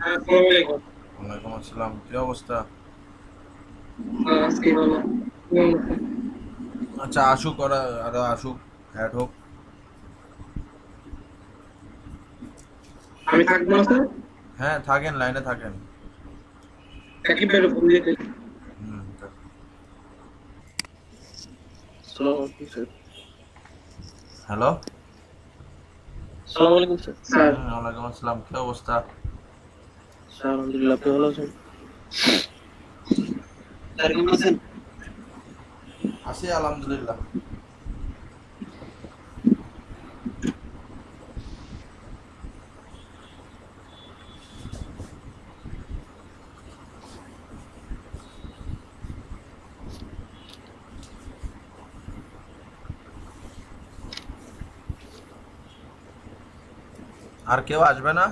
আসসালামু আলাইকুম। ওয়ালাইকুম আসসালাম, কি অবস্থা? আজকে ভালো। কেমন আছেন? আচ্ছা, আসুক ওরা, আরো আসুক, অ্যাড হোক। আমি থাকবো না স্যার। হ্যাঁ, থাকেন, লাইনে থাকেন। সাকিব ভাইয়ের ফোন দিতে। হুম। আসসালামু আলাইকুম স্যার। হ্যালো। আসসালামু আলাইকুম স্যার। স্যার, ওয়ালাইকুম আসসালাম, কি অবস্থা? স্যার আলহামদুলিল্লাহ, আপনি ভালো আছেন? স্যার কেমন আছেন? আছি আলহামদুলিল্লাহ। আর কেউ আসবে না?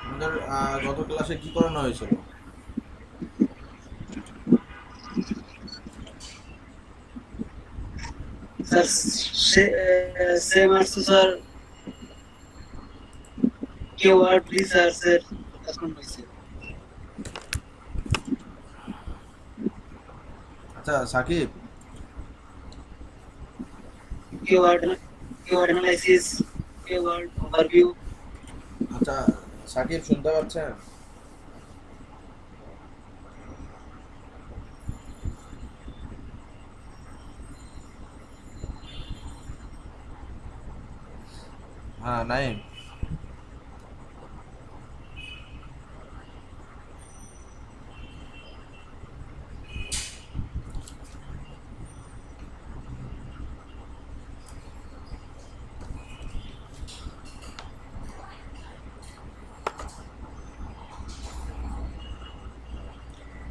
আমাদের গত ক্লাসে কি করানো হয়েছিল? স্যার সেম আসছে স্যার, কিওয়ার্ড রিসার্চের কাজ করা হয়েছে। আচ্ছা Sakib. Keyword keyword analysis, keyword overview. আচ্ছা সাকিব, শুনতে পাচ্ছেন? হ্যাঁ, নাই।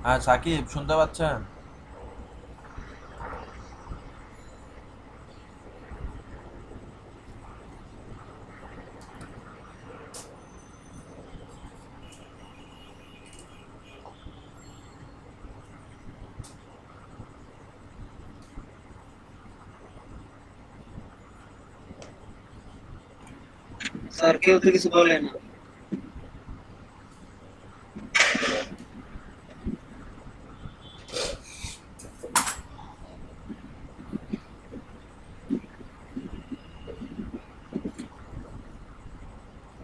হ্যাঁ সাকিব, শুনতে পাচ্ছেন? স্যার কেউ তো কিছু বলে না।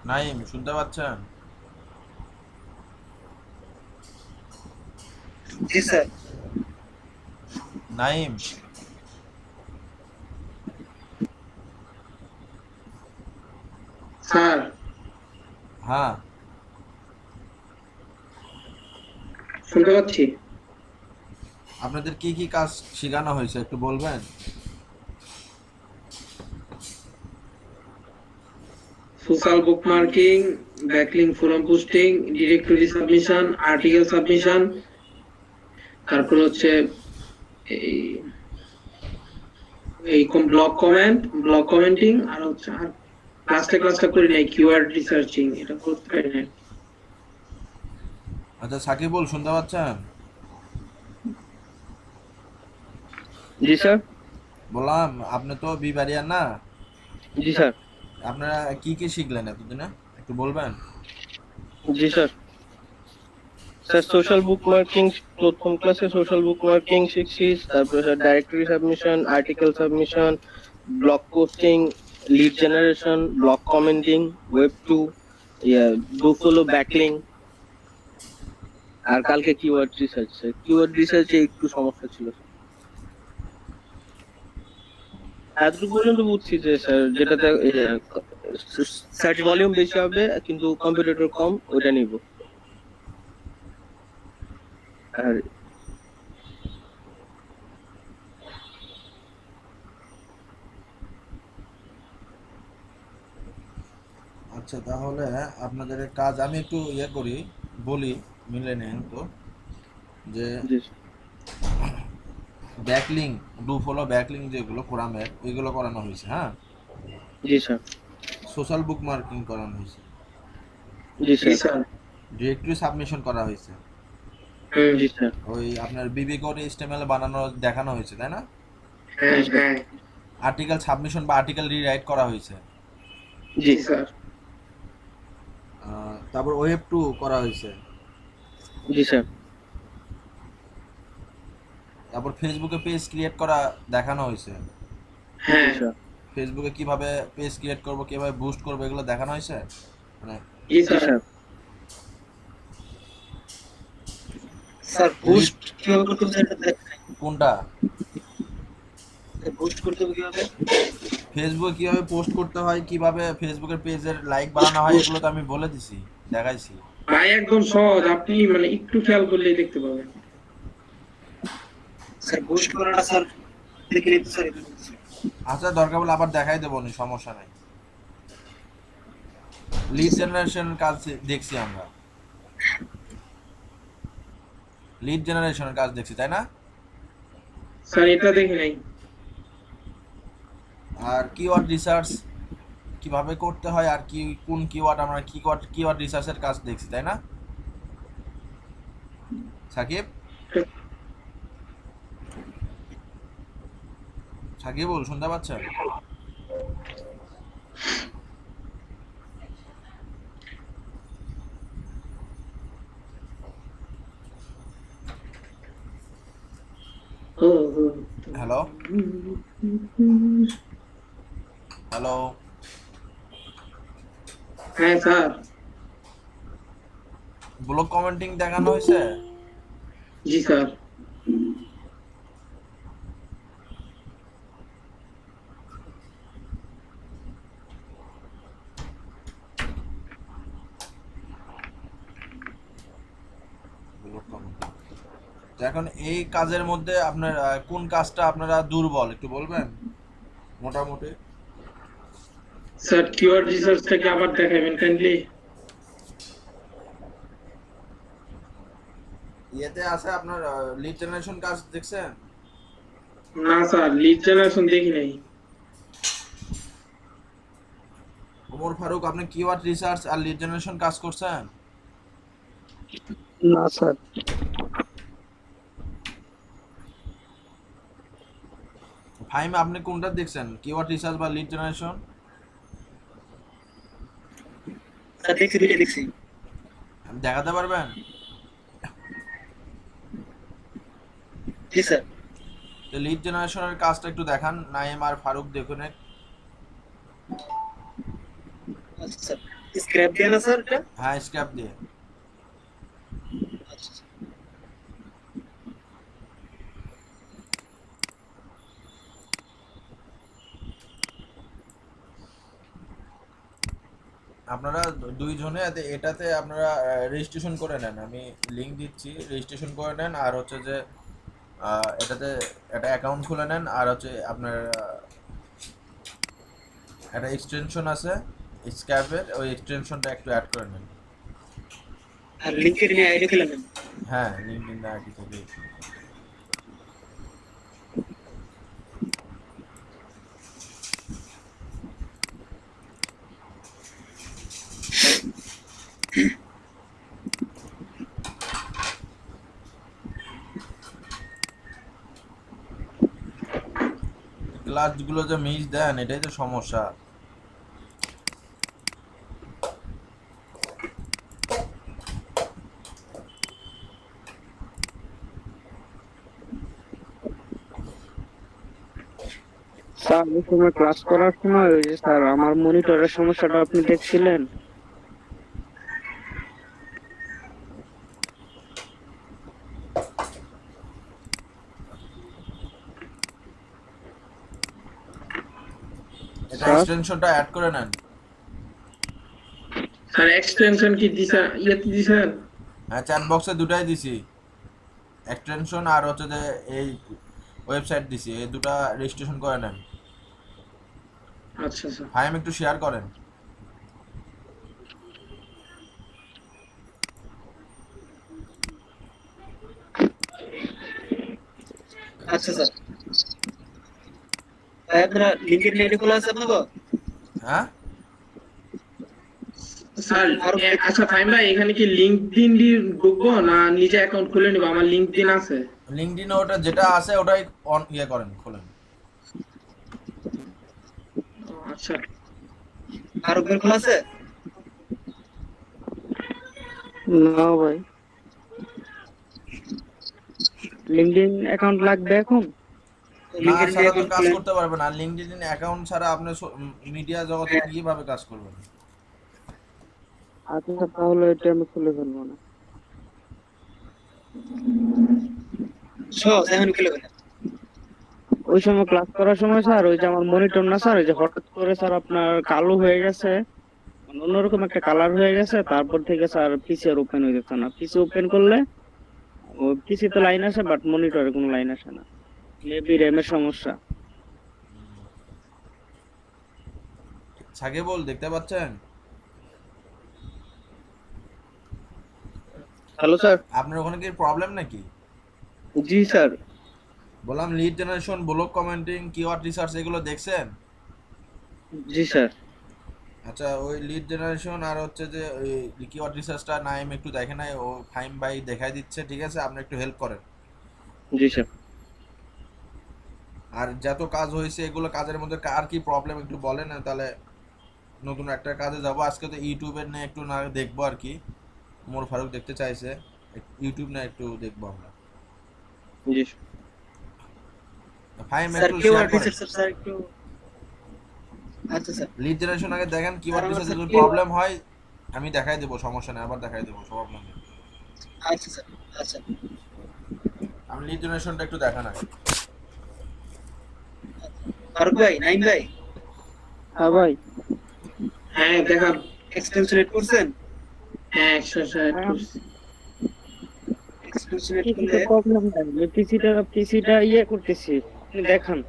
নাইম, শুনতে পাচ্ছেন? জি স্যার। নাইম। স্যার হ্যাঁ, শুনতে পাচ্ছি। আপনাদের কি কি কাজ শেখানো হয়েছে একটু বলবেন? Social bookmarking, backlink forum posting, directory submission, article submission, তারপর হচ্ছে এই এই ব্লক কমেন্টিং, আর হচ্ছে আর ক্লাসটা করি নাই, কিওয়ার্ড রিসার্চিং, এটা করতে পারি না। আচ্ছা সাকিবুল, শুনতে পাচ্ছেন? জি স্যার। বললাম আপনি তো বিবারিয়ান না, জি স্যার। আপনারা কি কি শিখলেন এতদিনে একটু বলবেন? জি sir. Sir social bookmarking, প্রথম ক্লাসে সোশ্যাল বুক মার্কিং শিখছি, তারপরে sir directory submission, article submission, blog posting, lead generation, blog commenting, web two, do follow backlink, আর কালকে কিওয়ার্ড রিসার্চ। স্যার কিওয়ার্ড রিসার্চে একটু সমস্যা ছিল স্যার। এতটুকু পর্যন্ত বুঝছি যে স্যার যেটাতে সার্চ ভলিউম বেশি হবে কিন্তু কম্পিটিটর কম, ওইটা নিব। আর আচ্ছা তাহলে আপনাদের কাজ আমি একটু করি, বলি, মিলে নেন তো, যে জি ব্যাকলিং, ডু ফলো ব্যাকলিং যেগুলো ফোরামের ওইগুলো করানো হয়েছে। হ্যাঁ, জি স্যার। সোশ্যাল বুক মার্কিং করানো হয়েছে, জি জি স্যার। স্যার। ডিরেক্টরি সাবমিশন করা হয়েছে, জি স্যার। ওই আপনার বিবি কোড এইচটিএমএল বানানো দেখানো হয়েছে, তাই না? হ্যাঁ হ্যাঁ। আর্টিকেল সাবমিশন বা আর্টিকেল রিরাইট করা হয়েছে, জি জি স্যার। তারপর ওয়েব টু করা হয়েছে, জি স্যার। তারপর ফেসবুকে পেজ ক্রিয়েট করা দেখানো হয়েছে, হ্যাঁ। জি স্যার। ফেসবুকে কিভাবে পেজ ক্রিয়েট করব, কিভাবে বুস্ট করব, এগুলো দেখানো হয়েছে। মানে জি জি স্যার। স্যার। স্যার বুস্ট কিভাবে করতে হবে সেটা দেখাই। কোনটা? বুস্ট করতে হবে কিভাবে? ফেসবুকে কিভাবে পোস্ট করতে হয়, কিভাবে ফেসবুকের পেজের লাইক বাড়ানো হয়, এগুলো তো আমি বলে দিছি, দেখাইছি। ভাই একদম সহজ, আপনি মানে একটু খেয়াল করলেই দেখতে পাবেন। স্যার বুস্ট করাটা স্যার দেখে নিতে স্যার এটা বলছি। আচ্ছা দরকার বলে আবার দেখাই দেবো নি, সমস্যা নাই। লিড জেনারেশন কাজ দেখছি আমরা, লিড জেনারেশনের কাজ দেখছি, তাই না? স্যার এটা দেখি নাই। আর কিওয়ার্ড রিসার্চ কিভাবে করতে হয়, আর কি কোন কিওয়ার্ড আমরা কিওয়ার্ড রিসার্চের কাজ দেখছি, তাই না সাকিব? সাকিবুল, শুনতে পাচ্ছেন? ও ও। হ্যালো হ্যালো, হ্যাঁ স্যার। ব্লগ কমেন্টিং দেখানো হয়েছে? জি স্যার। Blog commenting. তো এখন এই কাজের মধ্যে আপনার কোন কাজটা আপনারা দুর্বল একটু বলবেন মোটামুটি? স্যার কিওয়ার্ড রিসার্চটা কি আবার দেখাবেন কাইন্ডলি? ইয়েতে আছে আপনার লিড জেনারেশন কাজ দেখছেন? না স্যার, লিড জেনারেশন দেখি নাই। ওমর ফারুক, আপনি কিওয়ার্ড রিসার্চ আর লিড জেনারেশন কাজ করছেন? না স্যার। ফাইম, আপনি কোনটা দেখছেন, কিওয়ার্ড রিসার্চ বা লিড জেনারেশন? স্যার দেখছি, দুইটা দেখছি। দেখাতে পারবেন? জি স্যার। তো লিড জেনারেশনের কাজটা একটু দেখান, নাইম আর ফারুক দেখুন। আচ্ছা স্যার, স্ক্র্যাপ দিয়ে না স্যার এটা? হ্যাঁ, স্ক্র্যাপ দিয়ে। আচ্ছা স্যার। আপনারা দুইজনে এটাতে আপনারা রেজিস্ট্রেশন করে নেন, আমি লিংক দিচ্ছি, রেজিস্ট্রেশন করে নেন। আর হচ্ছে যে এটাতে একটা অ্যাকাউন্ট খুলে নেন। আর হচ্ছে আপনার একটা এক্সটেনশন আছে স্ক্যাপের, ওই এক্সটেনশনটা একটু অ্যাড করে নেন। আর লিংকের নিয়ে আইডি খুলে নেন। হ্যাঁ, লিঙ্কডইন আইডি থেকে। ক্লাসগুলো যে মিস দেন, এটাই তো সমস্যা। স্যার ওই সময় ক্লাস করার সময় ওই যে স্যার আমার মনিটরের সমস্যাটা আপনি দেখছিলেন। এটা স্যার? এক্সটেনশনটা অ্যাড করে নেন। স্যার এক্সটেনশন কি দিছা ইয়াতে দিছেন? হ্যাঁ, চ্যাট বক্সে দুটাই দিছি, এক্সটেনশন আর হচ্ছে যে এই ওয়েবসাইট দিছি, এই দুটা রেজিস্ট্রেশন করে নেন। আচ্ছা স্যার। ফাইম একটু শেয়ার করেন। আচ্ছা স্যার, ভাই আপনারা লিংকের নিয়ে আইডি খোলা আছে আপনাকে? হ্যাঁ, স্যার আচ্ছা ফাইম ভাই, এখানে কি লিংকডইন দিয়ে ঢুকবো না নিজে অ্যাকাউন্ট খুলে নিব? আমার লিংকডইন আছে। লিঙ্কডইনে ওটা যেটা আছে ওটাই অন করেন, খোলেন। আচ্ছা আর একবার খোলা আছে? না ভাই, লিংকডইন অ্যাকাউন্ট লাগবে এখন। না লিংকের নিয়ে ছাড়া তো অ্যাকাউন্ট কাজ খুলেন। করতে পারবেন না, লিঙ্কডইন অ্যাকাউন্ট ছাড়া আপনি মিডিয়া জগতে কিভাবে কাজ করবেন? আচ্ছা তাহলে এটা আমি খুলে ফেলবো না। সব এখন খুলে ফেলেন। ওই সময় ক্লাস করার সময় স্যার ওই যে আমার মনিটর না স্যার, ওই যে হঠাৎ করে স্যার আপনার কালো হয়ে গেছে, মানে অন্যরকম একটা কালার হয়ে গেছে, তারপর থেকে স্যার পিসি আর ওপেন হয়ে যাচ্ছে না। পিসি ওপেন করলে ও পিসিতে লাইন আসে বাট মনিটরে কোনো লাইন আসে না। মেবি র্যামের সমস্যা। সাকিবুল দেখতে পাচ্ছেন? Hello sir. আপনার ওখানে কি প্রবলেম নাকি? জি স্যার। বললাম lead generation, block commenting, keyword research এগুলো দেখছেন? জি স্যার। আচ্ছা, ওই লিড জেনারেশন আর হচ্ছে যে ওই কিওয়ার্ড রিসার্চটা নাইম একটু দেখে নাই, ও ফাইম ভাই দেখাই দিচ্ছে, ঠিক আছে? আপনি একটু হেল্প করেন। জি স্যার। আর যত কাজ হয়েছে এগুলো কাজের মধ্যে কার কি প্রবলেম একটু বলেন, তাহলে নতুন একটা কাজে যাব। আজকে তো ইউটিউবের নিয়ে একটু না দেখবো আর কি, মোর ফারুক দেখতে চাইছে, ইউটিউব না একটু দেখবো আমরা। জি ফাইম স্যার একটু কেউ শেয়ার আর করেন। রিসার্চ স্যার একটু। আচ্ছা স্যার। লিড জেনারেশন আগে দেখেন, কিওয়ার্ড আর আমার রিসার্চে স্যার যদি কেউ- প্রবলেম হয় আমি দেখাই দেবো, সমস্যা নেই, আবার দেখাই দেবো, সব আপনাদের। আচ্ছা স্যার। আচ্ছা আমি লিড জেনারেশনটা একটু দেখা না। ফারুক ভাই, নাইম ভাই, হ্যাঁ ভাই। হ্যাঁ দেখা। এক্সটেনশন এড করছেন? হ্যাঁ এক্সট্রা করছি। এক্সটেনশন এড পিসিতে করলে প্রবলেম নাই, পিসিটা ইয়ে করতেছি, আপনি দেখান।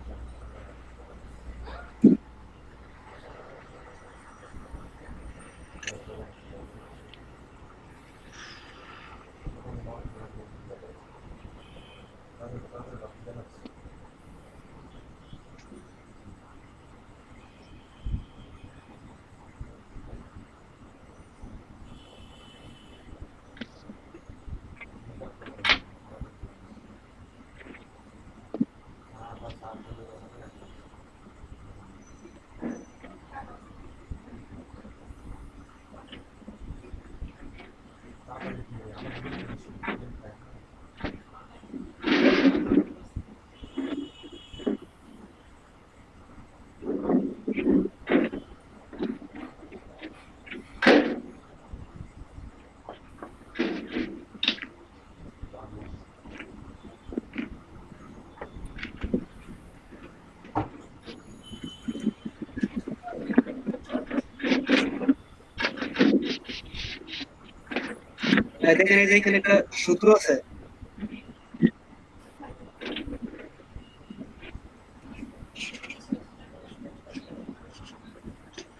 দেখেন এই যে এখানে একটা সূত্র আছে,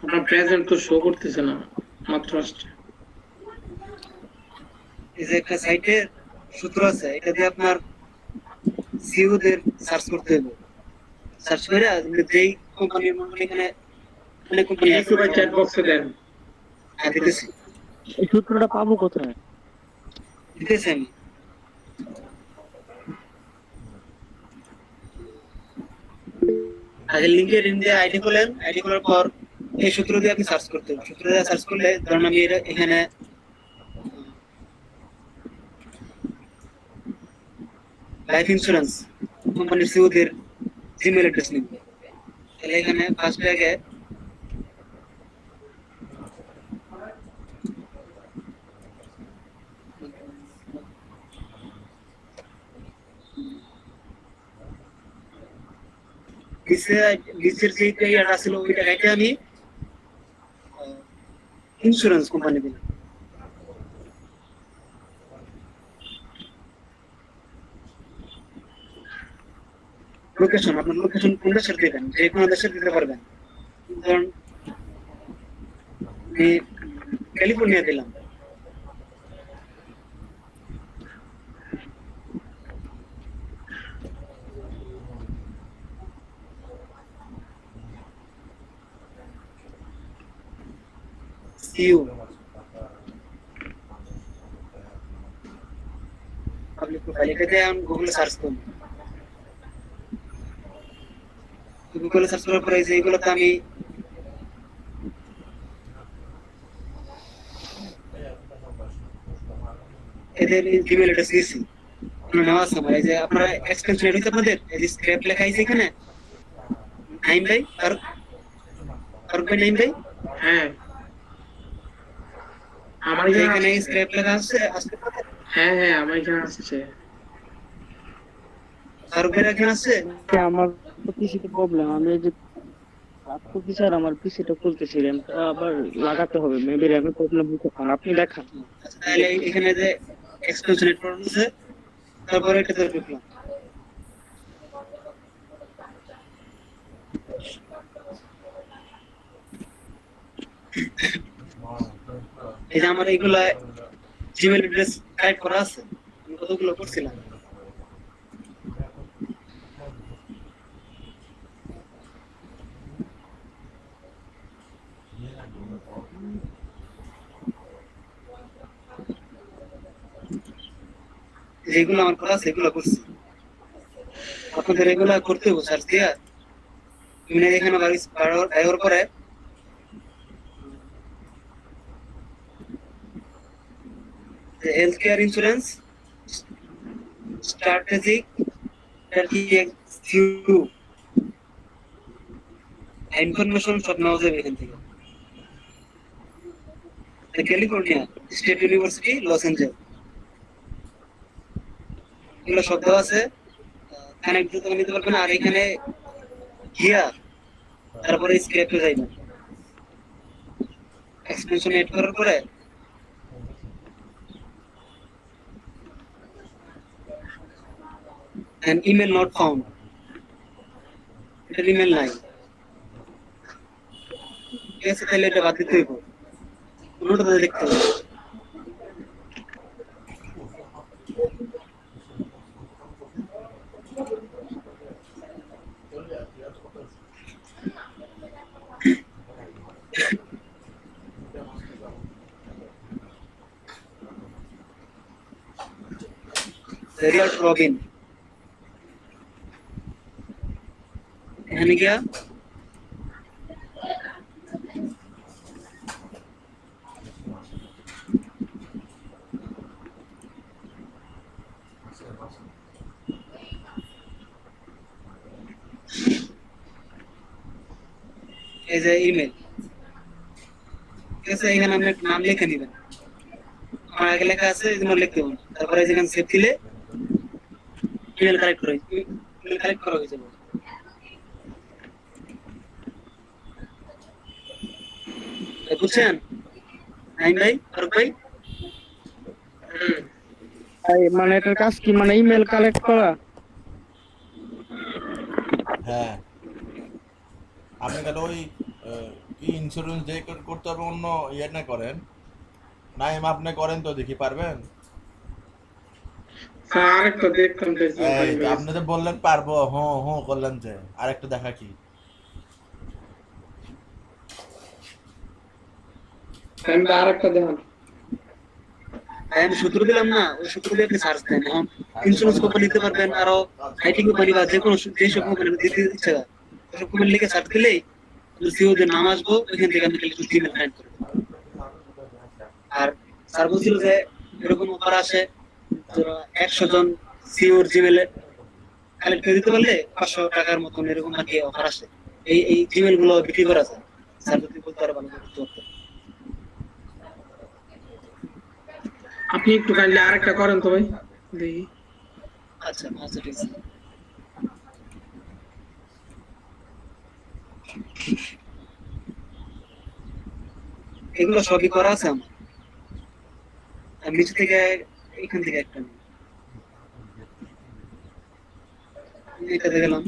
আপনার প্রেজেন্ট তো শো করতেছে না, মাত্র আসছে। এই যে একটা সাইটে সূত্র আছে, এটা দিয়ে আপনার সিইও দের সার্চ করতে হবে। সার্চ করে যেই কোম্পানির মধ্যে এখানে অনেক কোম্পানি একটু ভাই চ্যাট বক্সে দেন। দিতেছি এই সূত্রটা পাবো কোথায়? দিতেছি আমি। আগে লিঙ্কের ইন্ডিয়া আইডি খোলেন, আইডি খোলার পর এই সূত্র দিয়ে আপনি সার্চ করতে হবে। সূত্র দিয়ে সার্চ করলে ধরুন আমি এখানে লাইফ ইন্স্যুরেন্স কোম্পানির সিইও দের জিমেল অ্যাড্রেস নিব। তাহলে এখানে ফার্স্ট আগে নিচের যে ইয়াটা ছিল ওইটা গাইতে আমি ইন্স্যুরেন্স কোম্পানি দিলাম। লোকেশন, আপনার লোকেশন কোন দেশের দিবেন, যে কোনো দেশের দিতে পারবেন। ধরুন আমি ক্যালিফোর্নিয়া দিলাম। সিইও পাবলিক প্রোফাইল, এটাতে আমি গুগলে সার্চ করব। গুগলে সার্চ করার পরে যে এইগুলোতে আমি এদের জিমেল অ্যাড্রেস দিয়েছি, নেওয়া আছে আমার। এই যে আপনারা এক্সপেন্স রেট হচ্ছে আপনাদের, এই যে স্ক্র্যাপ লেখা আছে এখানে, নাইম ভাই আর ভাই, নাইম ভাই, হ্যাঁ আমার এখানে স্ক্র্যাপ লেখা আছে। হ্যাঁ হ্যাঁ আমার এখানে আসছে। ফারুক ভাই এখানে আছে। আমার তো পিসিতে প্রবলেম, আমি এই যে কাজ করতেছি আর আমার পিসিটা খুলতেছি, র্যামটা আবার লাগাতে হবে, মেবি র্যামের প্রবলেম হতে পারে, আপনি দেখান। আচ্ছা, তাহলে এখানে যে এক্সপেন্স রেট আছে, তারপরে এটাতে ঢুকলাম। এই যে আমার এইগুলা জিমেল অ্যাড্রেস কালেক্ট করা আছে, আমি কতগুলো করছিলাম। যেগুলো আমার করা আছে এগুলো করছি, আপনাদের এগুলা করতে হবে। সার্চ দিয়া তুমি এখানে বাড়ার পরে health care insurance strategic information সব নেওয়া যাবে এখান থেকে। California State University, Los Angeles, এগুলো সব দেওয়া আছে। কানেক্ট দিতে নিতে পারবেন। আর এখানে গিয়া তারপরে স্ক্র্যাপে যাইবেন, এক্সটেনশন এড করার পরে an email not found, এটা ইমেল নাই, ঠিক আছে? তাহলে এটা বাদ দিতে হইব, অন্যটা দেখতে হবে। রিয়াল রবিন এখানে গিয়া এই যে ইমেল, ঠিক আছে? এখানে আপনি নাম লিখে নেবেন, আমার আগে লেখা আছে এই জন্য লিখতে হবে। তারপরে যেখানে সেভ দিলে ইমেল কালেক্ট করা হয়ে যাবে। বুঝছেন নাইম ভাই, ফারুক ভাই? মানে এটার কাজ কি, মানে ইমেল কালেক্ট করা? হ্যাঁ, আপনি তাহলে ওই কি ইন্স্যুরেন্স যে করতে হবে অন্য ইয়ে না করেন, নাইম আপনি করেন তো দেখি পারবেন? স্যার আরেকটা দেখতাম চাইছি এই ভাই তো ভাই। আপনি তো বললেন পারবো, হ্যাঁ হ্যাঁ করলেন, যে আরেকটা দেখা কি? আমি আরেকটা দেখান। ভাই আমি সূত্র দিলাম না, ওই সূত্র দিয়ে আপনি সার্চ দেন। এখন ইন্স্যুরেন্স কোম্পানি নিতে পারবেন, আরো আইটি কোম্পানি বা যে কোনো যেসব কোম্পানি দিতে ইচ্ছা হয় ওসব কোম্পানি লিখে সার্চ দিলেই সিও দের নাম আসবো, ওইখান থেকে আপনি খালি জিমেল কানেক্ট করবেন। আর স্যার বলছিল যে এরকম অফার আসে, ধরো 100 জন সিওর জিমেলে কালেক্ট করে দিতে পারলে 500 টাকার মতন এরকম আর কি অফার আসে। এই জিমেল গুলো বিক্রি করা যায়। স্যার যদি বলতে পারে ভালো করতে পারতেন। আপনি একটু কাইন্ডলি আরেকটা করেন তো ভাই, দেখি। আচ্ছা আচ্ছা ঠিক আছে। এগুলো সবই করা আছে আমার। আমি নিচে থেকে এখান থেকে একটা নিই। এটাতে গেলাম।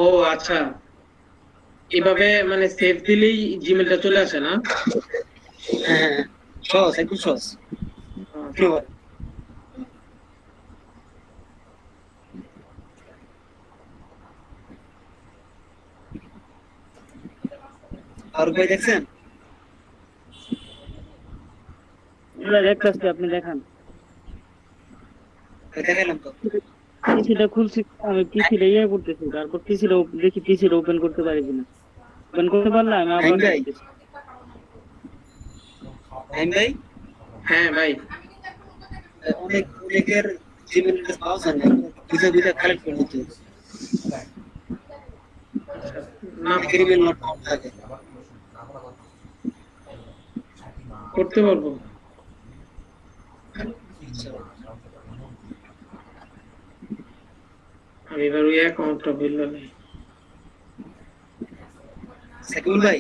ও আচ্ছা, এভাবে মানে সেভ দিলেই জিমেলটা চলে আসে না? হ্যাঁ হ্যাঁ হ্যাঁ। সহজ, একদম সহজ। আচ্ছা। ফ্লোর। আর ভাই দেখছেন? এগুলা দেখতেছি, আপনি দেখান। দেখাইলাম তো। পিসিটা খুলছি, আমি পিসিটা ইয়ে করতেছি, তারপর পিসিটা দেখি পিসিটা ওপেন করতে পারি কিনা। ওপেন করতে পারলে আমি আবার ভাই দেখতেছি। ভাই হ্যাঁ ভাই, অনেকের জিমেল অ্যাড্রেস পাওয়া যায় না, ভিসা কালেক্ট করে নিতে হবে। না অনেকের ইমেল নট ফাউন্ড থাকে। করতে পারবো। আমি এবার ওই অ্যাকাউন্টটা বললো নেই। সাকিবুল ভাই,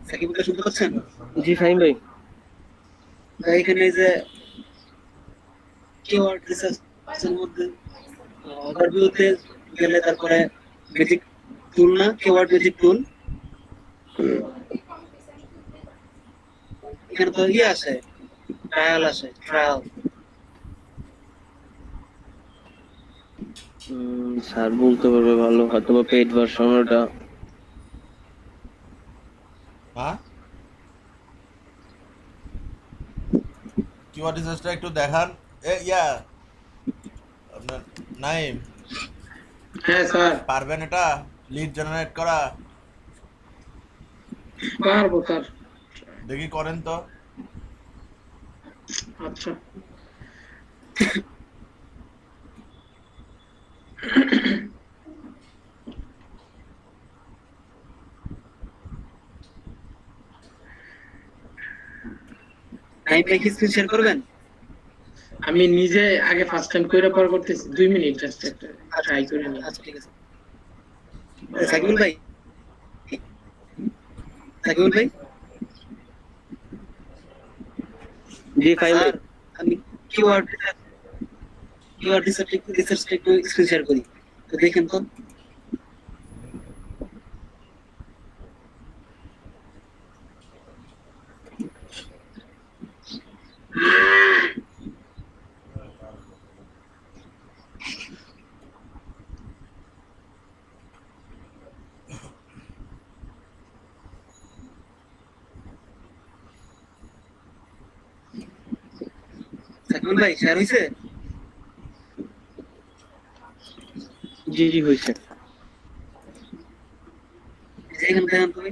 সাকিবুল ভাই শুনতে পাচ্ছেন? জি ফাহিম ভাই। ভাই এখানে এই যে কিওয়ার্ড রিসার্চের মধ্যে ওভারভিউতে গেলে তারপরে বেসিক টুল না, কিওয়ার্ড বেসিক টুল, এখানে তো ইয়ে আসে, ট্রায়াল আসে, ট্রায়াল। স্যার বলতে পারবে ভালো, হয়তো বা পেইড ভার্সন ওটা। হ্যাঁ কিওয়ার্ড রিসার্চটা একটু দেখান। আপনার নাইম হ্যাঁ স্যার, পারবেন এটা লিড জেনারেট করা? পারবো স্যার। দেখি করেন তো। আচ্ছা, টাইম কি স্ক্রিন শেয়ার করবেন? আমি নিজে আগে ফার্স্ট টাইম কইরা পর করতেছি। 2 মিনিট জাস্ট একটা ট্রাই করে নিই। আচ্ছা ঠিক আছে। সাকিবুল ভাই, সাকিবুল ভাই, জি ফাহিম ভাই। স্যার আমি কিওয়ার্ড রিসার্চ একটু স্ক্রিন শেয়ার করি, তো দেখেন তো। সাকিবুল ভাই শেয়ার হইছে? জি জি হয়েছে। এখানে দেখেন তুমি।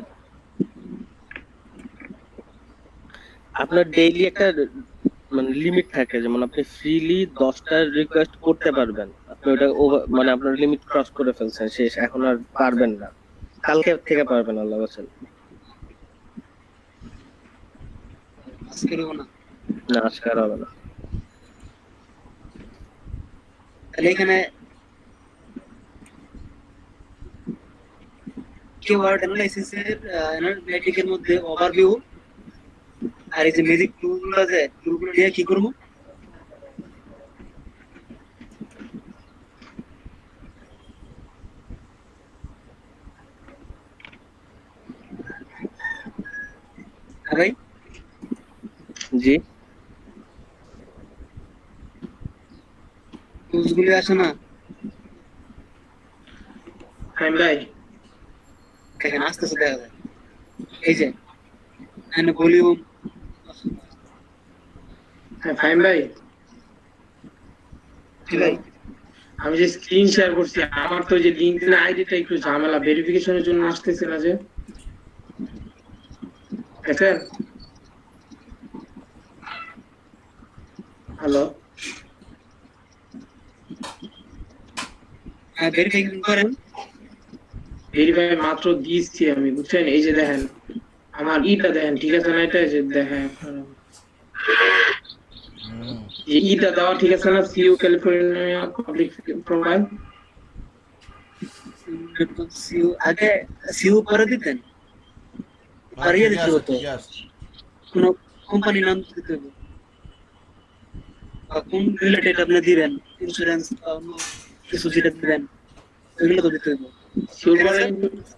আপনার ডেইলি একটা মানে লিমিট থাকে, যেমন আপনি ফ্রিলি 10টা রিকোয়েস্ট করতে পারবেন। আপনি ওটা মানে আপনার লিমিট ক্রস করে ফেলছেন, শেষ, এখন আর পারবেন না। কালকে থেকে পারবেন আল্লাহ বলছেন। আজকে রইব না। না আজকে আর হবে না। তাহলে এখানে কিওয়ার্ড অ্যানালাইসিস এর অ্যানালিটিকের মধ্যে ওভারভিউ আর এই যে ম্যাজিক টুলগুলো আছে, টুলগুলো নিয়ে কি করব? হ্যাঁ ভাই, জি টুলসগুলো আসে না হ্যাঁ ভাই, এখানে আসতেছে, দেখা যায় এই যে এখানে ভলিউম। হ্যাঁ ফাহিম ভাই, ঠিক ভাই, আমি যে স্ক্রিন শেয়ার করছি, আমার তো যে লিঙ্কডইন আইডিটা একটু ঝামেলা, ভেরিফিকেশনের জন্য আসতেছে না যে। দেখেন, হ্যালো, হ্যাঁ ভেরিফিকেশন করেন। ভেরিফাই মাত্র দিচ্ছি আমি, বুঝছেন? এই যে দেখেন আমার ইটা দেখেন, ঠিক আছে না? এটা যে দেখেন যে ইটা দেওয়া ঠিক আছে না? CU California public profile. CU আগে, সিউ পরে দিতেন, পারিয়ে দিতে হতো। কোন কোম্পানি নাম দিতে হবে, বা কোন রিলেটেড আপনি দিবেন, ইন্স্যুরেন্স বা অন্য কিছু যেটা দিবেন, এগুলো তো দিতে হবে।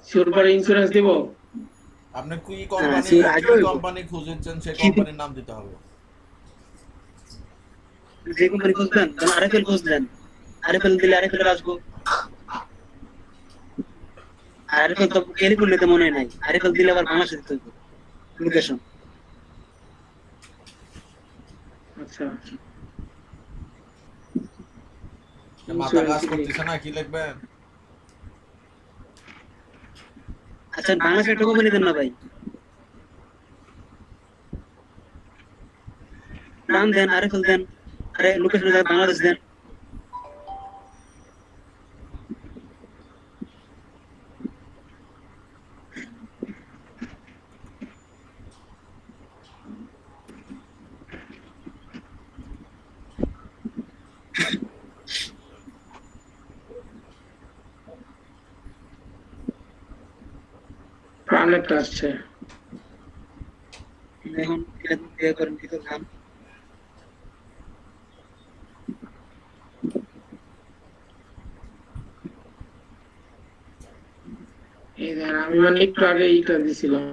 সিউর ইন্স্যুরেন্স দিব। আপনি কি কোম্পানি খুঁজছেন সেই কোম্পানির নাম দিতে হবে। যে কোম্পানি খুঁজবেন, কারণ আরএফএল খুঁজলেন, আরএফএল দিলে আরএফএল আসবো, আরএফএল তো ক্যালিফোর্নিয়াতে মনে হয় নাই, আরএফএল দিলে আবার বাংলাদেশে দিতে হবে লোকেশন। আচ্ছা মাথা কাজ করতেছে না, কি লিখবেন? আচ্ছা বাংলাদেশে একটা কোম্পানি দেন না ভাই, নাম দেন, আরএফএল দেন, আরে লোকেশন বাংলাদেশ দেন। প্রাণ একটা আসছে। এখন এটা দিয়ে করেন কি তো নাম এই দেখেন আমি মানে একটু আগে এইটা দিছিলাম।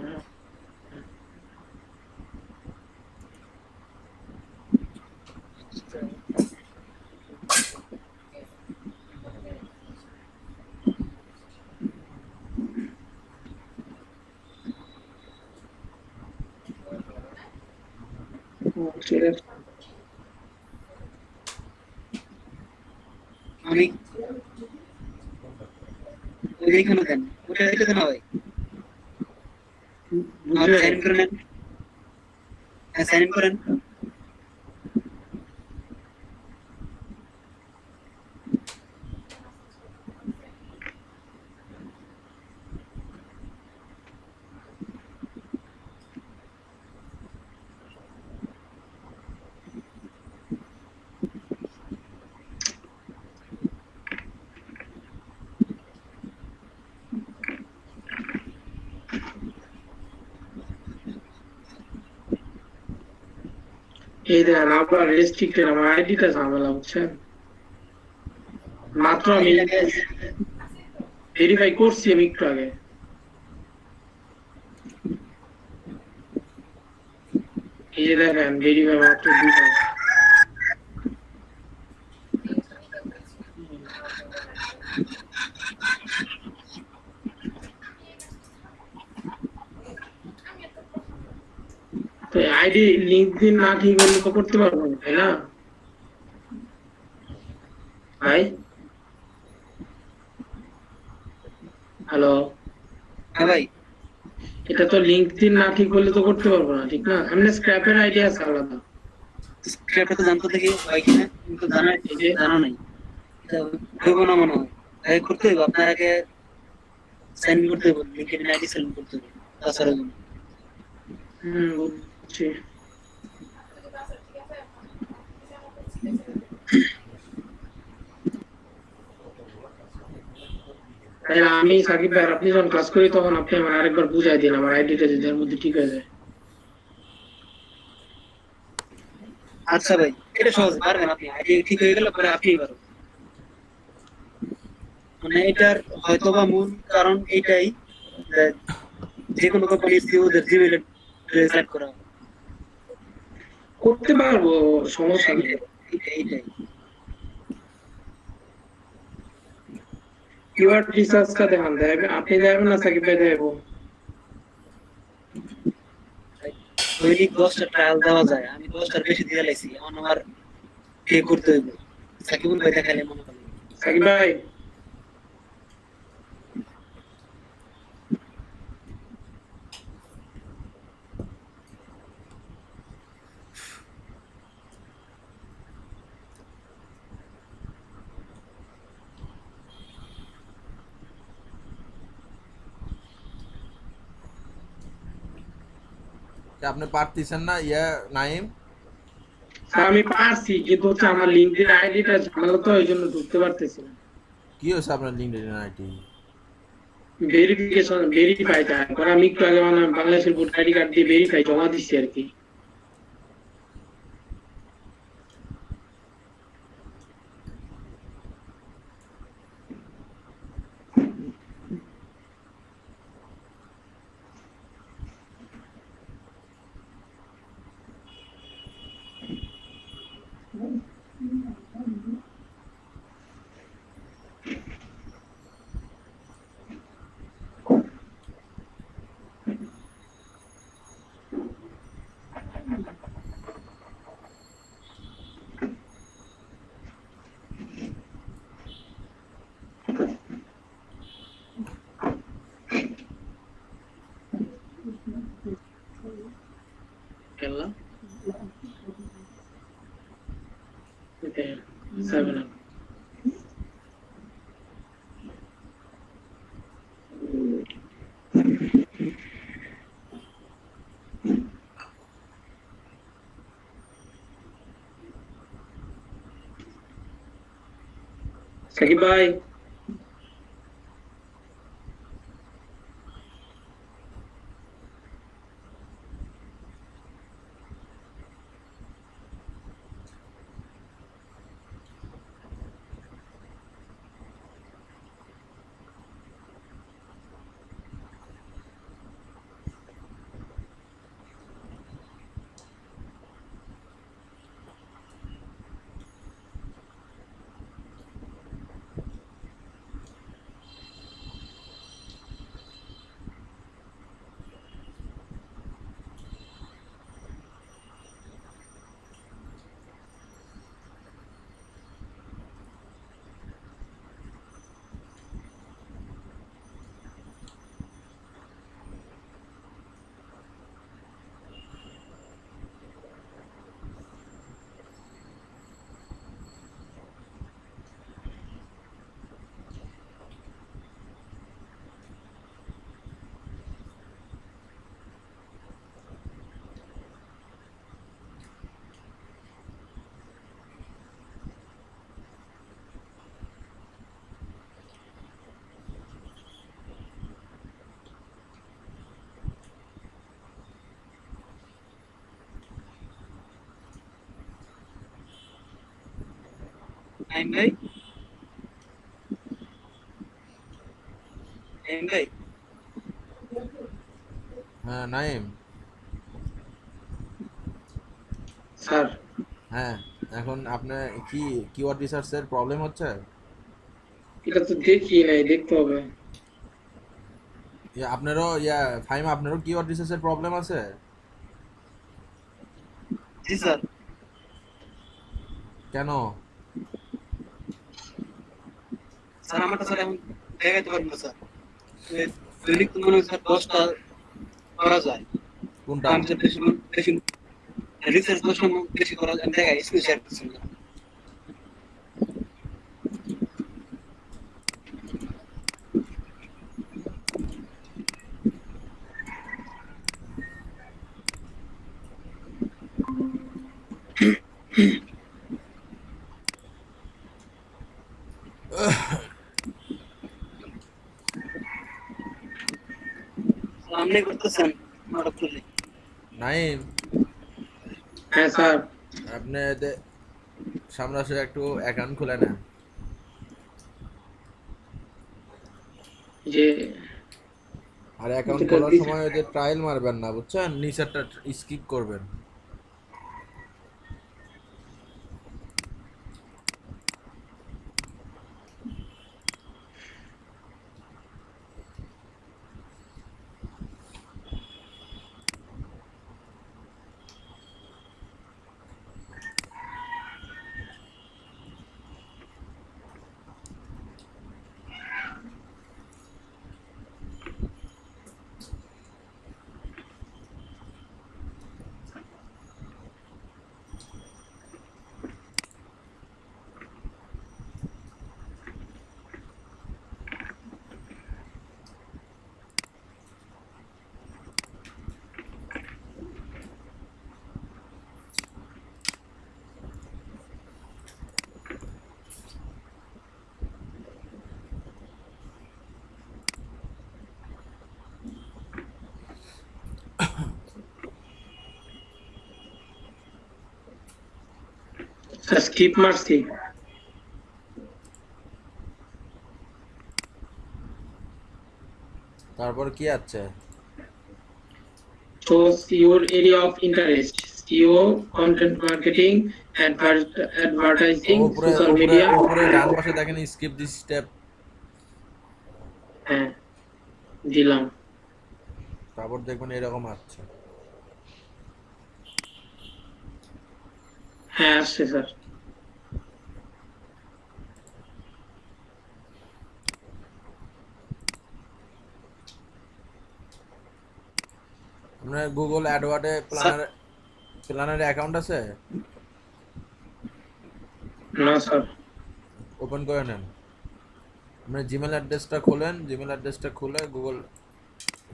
ঠিক আছে আমি ওই এইখানে দেন, ওটা এটা দেন ভাই, বুঝলেন? সাইন করে নেন, হ্যাঁ সাইন করেন। এই দেখেন আবার রেস্ট্রিক্টেড আমার আইডিটা ঝামেলা, বুঝছেন? মাত্র আমি ভেরিফাই করছি আমি একটু আগে। এই যে দেখেন ভেরিফাই মাত্র 2টা। তো আইডি লিংক দিন না ঠিক হলে তো করতে পারবো না, তাই না ভাই? হ্যালো, হ্যাঁ ভাই, এটা তো লিংক দিন না ঠিক হলে তো করতে পারবো না, ঠিক না? এমনি স্ক্র্যাপের আইডি আছে আলাদা। স্ক্রিপ্টটা তো জানতে দেখি হয় কিনা, কিন্তু জানা নাই, এটা হইব না মনে হয়। আগে করতে হইব, আপনার আগে সাইন করতে হইব, লিঙ্কডইন আইডি সাইন করতে হইব, তাছাড়া হবে না। বুঝছি। তাহলে আমি সাকিব ভাই আপনি যখন ক্লাস করি তখন আপনি আমার আরেকবার বুঝাই দিন আমার আইডিটা যদি এর মধ্যে ঠিক হয়ে যায়। আচ্ছা ভাই, এটা সহজ, পারবেন আপনি, আইডি ঠিক হয়ে গেলে পরে আপনিই পারবেন। মানে এটার হয়তোবা মূল কারণ এটাই যে যে কোনো কোম্পানি সিইও দের জিমেইল সেট করা হয়। করতে পারবো, সমস্যা নেই। এইটাই কিওয়ার্ড রিসার্চটা দেখান দেবে, আপনি দেবেন না সাকিব ভাই দেবো? দৈনিক 10টা ট্রায়াল দেওয়া যায়, আমি 10টার বেশি দিয়ে লাইছি, এখন আমার পে করতে হইব। সাকিবুল ভাই দেখালে মনে করেন। সাকিব ভাই আপনি পারতেছেন না ইয়া নাইম? স্যার আমি পারছি কিন্তু হচ্ছে আমার লিঙ্কডইন আইডিটা ঝামেলা তো এই জন্য ঢুকতে পারতেছি না। কি হয়েছে আপনার লিঙ্কডইন আইডি? ভেরিফিকেশন ভেরিফাই চায় কারণ আমি একটু আগে মানে বাংলাদেশের ভোটার আইডি কার্ড দিয়ে ভেরিফাই জমা দিচ্ছি আর কি। 7 সাকিব ভাই নাইম ভাই নাইম ভাই হ্যাঁ নাইম, স্যার হ্যাঁ এখন আপনার কি কিওয়ার্ড রিসার্চের প্রবলেম হচ্ছে? এটা তো দেখি নাই, দেখতে হবে। আপনারও ফাইম আপনারও কিওয়ার্ড রিসার্চের প্রবলেম আছে? জি স্যার কেন? স্যার আমারটা স্যার এখন দেখাইতে পারবো না স্যার দৈনিক তো মনে হয় স্যার 10টা করা যায় কোনটা? আমি স্যার বেশি রিসার্চ 10টা বেশি করা যায়, আমি দেখাই স্ক্রিন শেয়ার করছি না। সামনে করতেছেন মোটর খুলে নাইম, হ্যাঁ স্যার আপনি সামনাসামনি একটু অ্যাকাউন্ট খুলে নেন। যে আর অ্যাকাউন্ট যেটা খোলার দিছে- সময় ওই যে ট্রায়াল মারবেন না, বুঝছেন? নিচেরটা স্কিপ করবেন। স্যার স্কিপ মারছি। তারপর কি আছে? Choose your area of interest: SEO, content marketing, advertising, উপরে social উপরে media. উপরে ডান পাশে দেখেন স্কিপ দিস স্টেপ, হ্যাঁ দিলাম। তারপর দেখবেন এরকম আসছে। হ্যাঁ আসছে স্যার। আপনার গুগল অ্যাডওয়ার্ডে প্ল্যানার অ্যাকাউন্ট আছে? না স্যার। ওপেন করে নেন, আপনি জিমেল অ্যাড্রেসটা খোলেন, জিমেল অ্যাড্রেসটা খুলে গুগল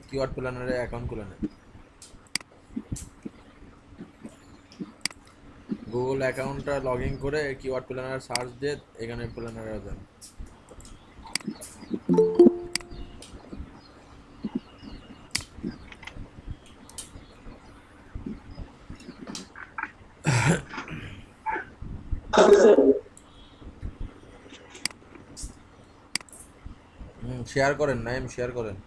কিওয়ার্ড প্ল্যানারে অ্যাকাউন্ট খুলে নেন। গুগল অ্যাকাউন্টটা লগ ইন করে কিওয়ার্ড প্ল্যানার সার্চ দিয়ে এখানে প্ল্যানারে যান। শেয়ার করেন, নাইম শেয়ার করেন।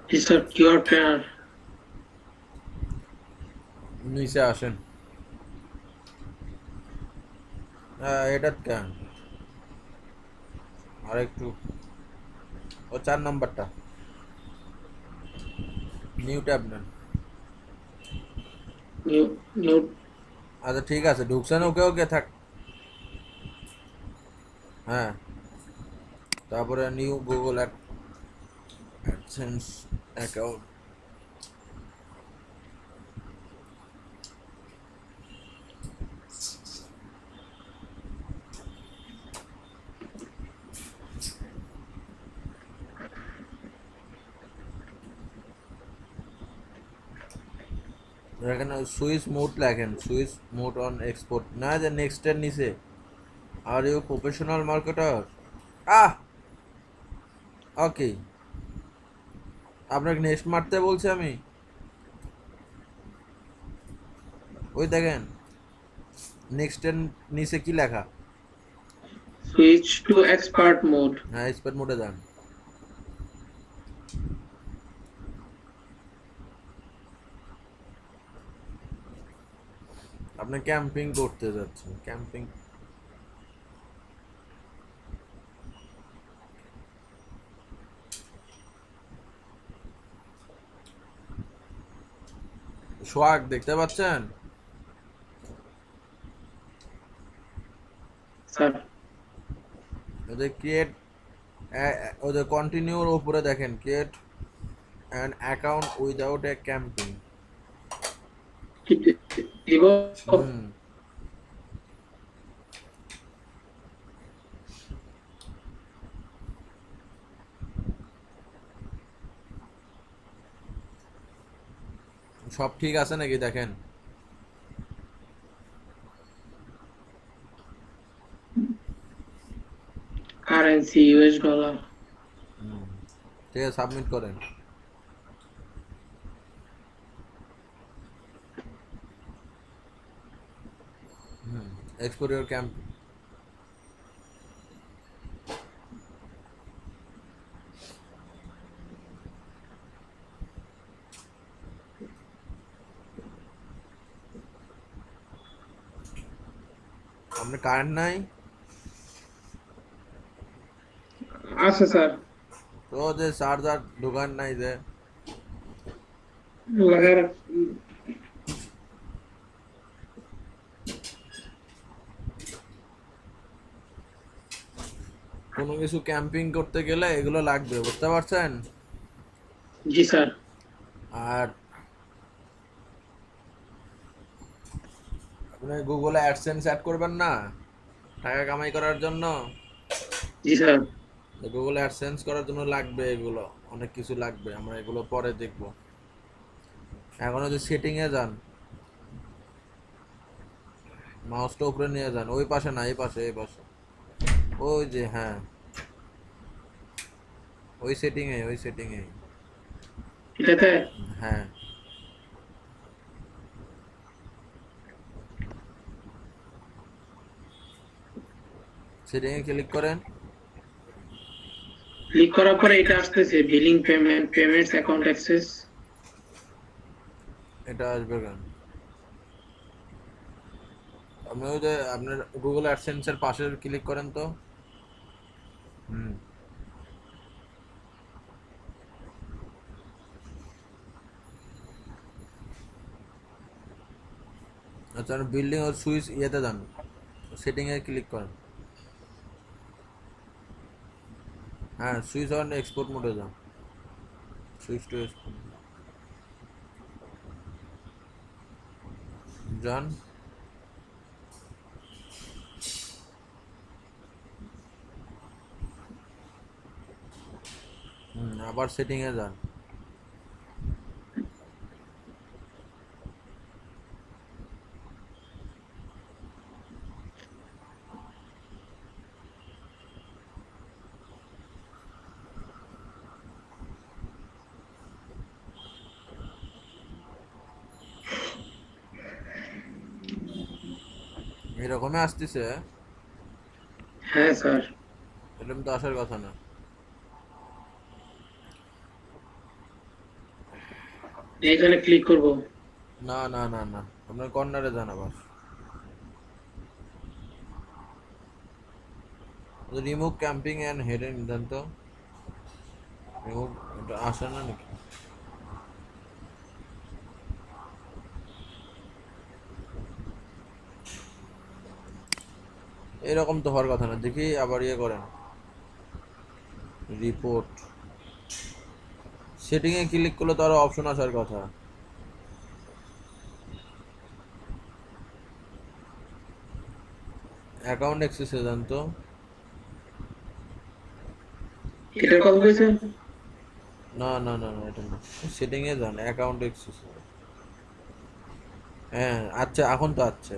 জি স্যার, কিওয়ার্ড প্ল্যানার। নিচে আসেন, এটা কেন আর একটু, ও 4 নাম্বারটা নিউ ট্যাব নেন। নিউ নিউ আচ্ছা ঠিক আছে, ঢুকছেন, ওকে ওকে থাক। হ্যাঁ, তারপরে নিউ গুগল অ্যাডসেন্স অ্যাকাউন্ট। এখানে সুইচ মোড লেখেন, সুইচ মোড অন এক্সপোর্ট না, যে নেক্সটের নিচে আর ইউ প্রফেশনাল মার্কেটার। ওকে, আপনাকে নেক্সট মারতে বলছি আমি। ওই দেখেন নেক্সটের নিচে কি লেখা, সুইচ টু এক্সপার্ট মোড। হ্যাঁ এক্সপার্ট মোডে যান। আপনি ক্যাম্পিং করতে যাচ্ছেন, ক্যাম্পিং সোয়াগ দেখতে পাচ্ছেন? স্যার ওদের ক্রিয়েট, ওদের কন্টিনিউর উপরে দেখেন create an account without a camping. দিব। সব ঠিক আছে নাকি দেখেন? Currency US dollar. ঠিক আছে, সাবমিট করেন। Export your camp. আপনার কারেন্ট নাই? আছে স্যার। তো যে চার্জার দোকান নাই যে লাগার। কোনো কিছু ক্যাম্পিং করতে গেলে এগুলো লাগবে, বুঝতে পারছেন? জি স্যার। আর আপনি গুগলে অ্যাডসেন্স অ্যাড করবেন না টাকা কামাই করার জন্য? জি স্যার। গুগলে অ্যাডসেন্স করার জন্য লাগবে এগুলো, অনেক কিছু লাগবে, আমরা এগুলো পরে দেখব। এখন যদি সেটিংয়ে যান, মাউসটা উপরে নিয়ে যান, ওই পাশে না, এই পাশে, এই পাশে, ওই যে, হ্যাঁ ওই সেটিংয়ে, ওই সেটিংয়ে, এটাতে হ্যাঁ সেটিংয়ে ক্লিক করেন। ক্লিক করার পরে এটা আসতেছে billing, payment, payments, account access. এটা আসবে কেন? আপনি ওই যে আপনার গুগল অ্যাডসেন্সের পাশে ক্লিক করেন তো। আচ্ছা, বিল্ডিং আর সুইচ ইয়েতে যান, সেটিং এ ক্লিক করেন। হ্যাঁ, সুইচ অন এক্সপোর্ট মোডে যান, সুইচ টু এক্সপোর্ট যান। আবার সেটিং এ যান। এরকমই আসতেছে, হ্যাঁ স্যার, এরকম তো আসার কথা না। এখানে ক্লিক করব। না না না না, আপনার কর্নারে যান আবার। রিমুভ ক্যাম্পিং এন্ড হেডেন দেন তো, রিমুভ, এটা আসে না নাকি? এরকম তো হওয়ার কথা না, দেখি আবার ইয়ে করেন, রিপোর্ট সেটিং এ ক্লিক করলে তো আরো অপশন আসার কথা। অ্যাকাউন্ট অ্যাক্সেসে যান তো। এটার কথা কইছেন? না না না না, এটা না, সেটিং এ যান, অ্যাকাউন্ট অ্যাক্সেস। হ্যাঁ আচ্ছা, এখন তো আচ্ছা,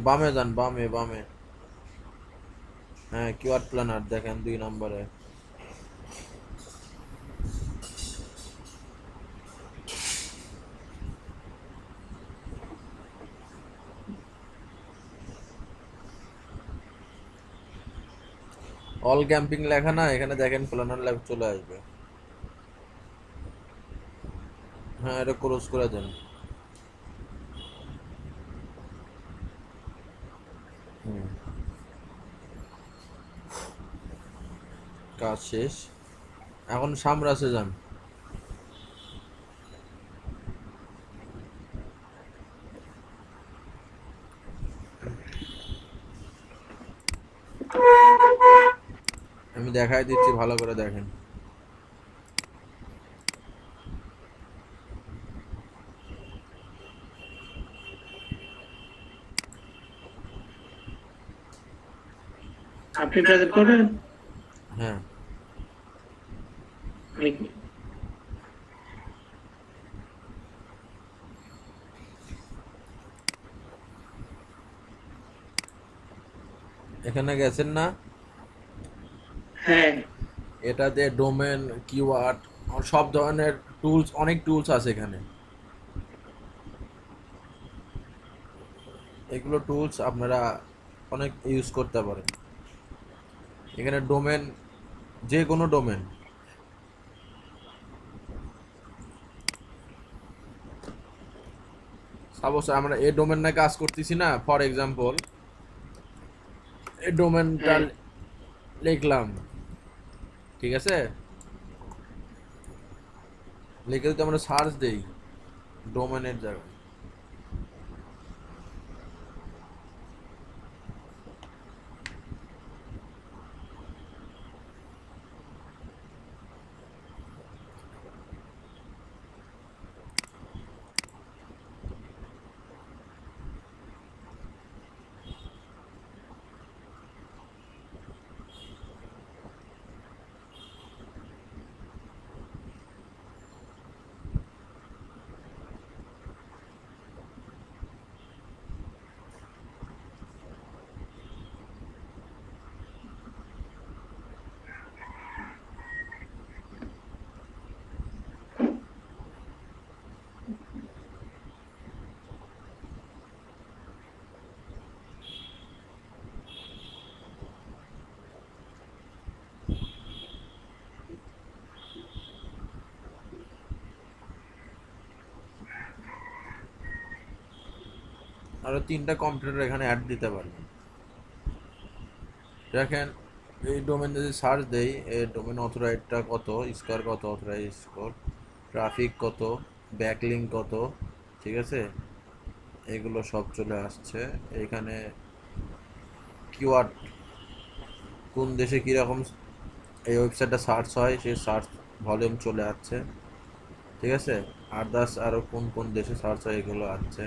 বামে যান, বামে বামে। হ্যাঁ, কিওয়ার্ড প্ল্যানার দেখেন 2 নম্বরে। অল ক্যাম্পিং লেখা না, এখানে দেখেন প্ল্যানার লেখা চলে আসবে। হ্যাঁ, এটা ক্লোজ করে দেন। কাজ শেষ, এখন সামরাসে যান। আমি দেখাই দিচ্ছি, ভালো করে দেখেন। আপনি প্রেজেন্ট করবেন? হ্যাঁ, আমি- এখানে গেছেন না? হ্যাঁ, এটাতে ডোমেন, কিওয়ার্ড, সব ধরনের টুলস, অনেক টুলস আছে এখানে। এগুলো টুলস আপনারা অনেক ইউজ করতে পারেন। এখানে ডোমেন, যে কোনো ডোমেন, সাপোজ আমরা এই ডোমেন নিয়ে কাজ করতেছি না, ফর এক্সাম্পল এই ডোমেনটা হ্যাঁ। লিখলাম, ঠিক আছে, লিখে যদি আমরা সার্চ দেই ডোমেনের জায়গায়, আরো 3টা কম্পিউটার এখানে অ্যাড দিতে পারবেন। দেখেন এই ডোমেন যদি সার্চ দেই, এই ডোমেন অথরাইজটা কত, স্কোর কত, অথরাইজ স্কোর, ট্রাফিক কত, ব্যাকলিঙ্ক কত, ঠিক আছে, এগুলো সব চলে আসছে এখানে। কিওয়ার্ড কোন দেশে কীরকম এই ওয়েবসাইটটা সার্চ হয় সেই সার্চ ভলিউম চলে আসছে, ঠিক আছে। আদার্স আরও কোন কোন দেশে সার্চ হয় এগুলো আছে।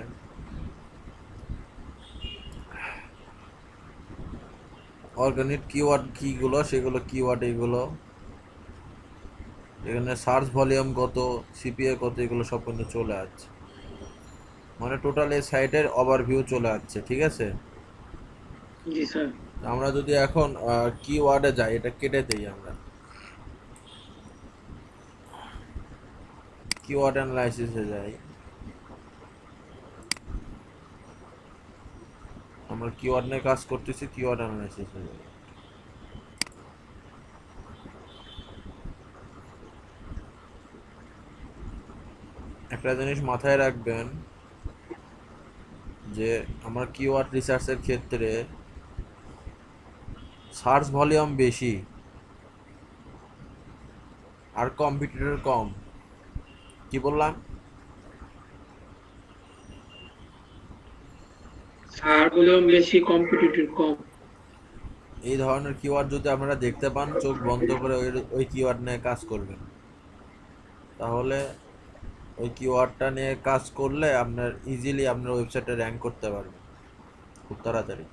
অর্গানিক কিওয়ার্ড কীগুলো সেগুলো কিওয়ার্ড এগুলো, এখানে সার্চ ভলিউম কত, সিপিএ কত, এগুলো সব কিন্তু চলে আসছে, মানে টোটাল এই সাইটের ওভারভিউ চলে আসছে, ঠিক আছে। জি স্যার। আমরা যদি এখন কিওয়ার্ডে যাই, এটা কেটে দিই আমরা, কিওয়ার্ড অ্যানালাইসিসে যাই, আমরা কিওয়ার্ড নিয়ে কাজ করতেছি, কিওয়ার্ড অ্যানালাইসিসে যাই। একটা জিনিস মাথায় রাখবেন যে আমরা কিওয়ার্ড রিসার্চের ক্ষেত্রে সার্চ ভলিউম বেশি আর কম্পিটিটর কম। কি বললাম? সার ভলিউম বেশি, কম্পিটিটিভ কম। এই ধরনের কিওয়ার্ড যদি আপনারা দেখতে পান, চোখ বন্ধ করে ওই কিওয়ার্ড নিয়ে কাজ করবেন, তাহলে ওই কিওয়ার্ডটা নিয়ে কাজ করলে আপনার ইজিলি আপনার ওয়েবসাইটে র্যাঙ্ক করতে পারবেন খুব তাড়াতাড়ি।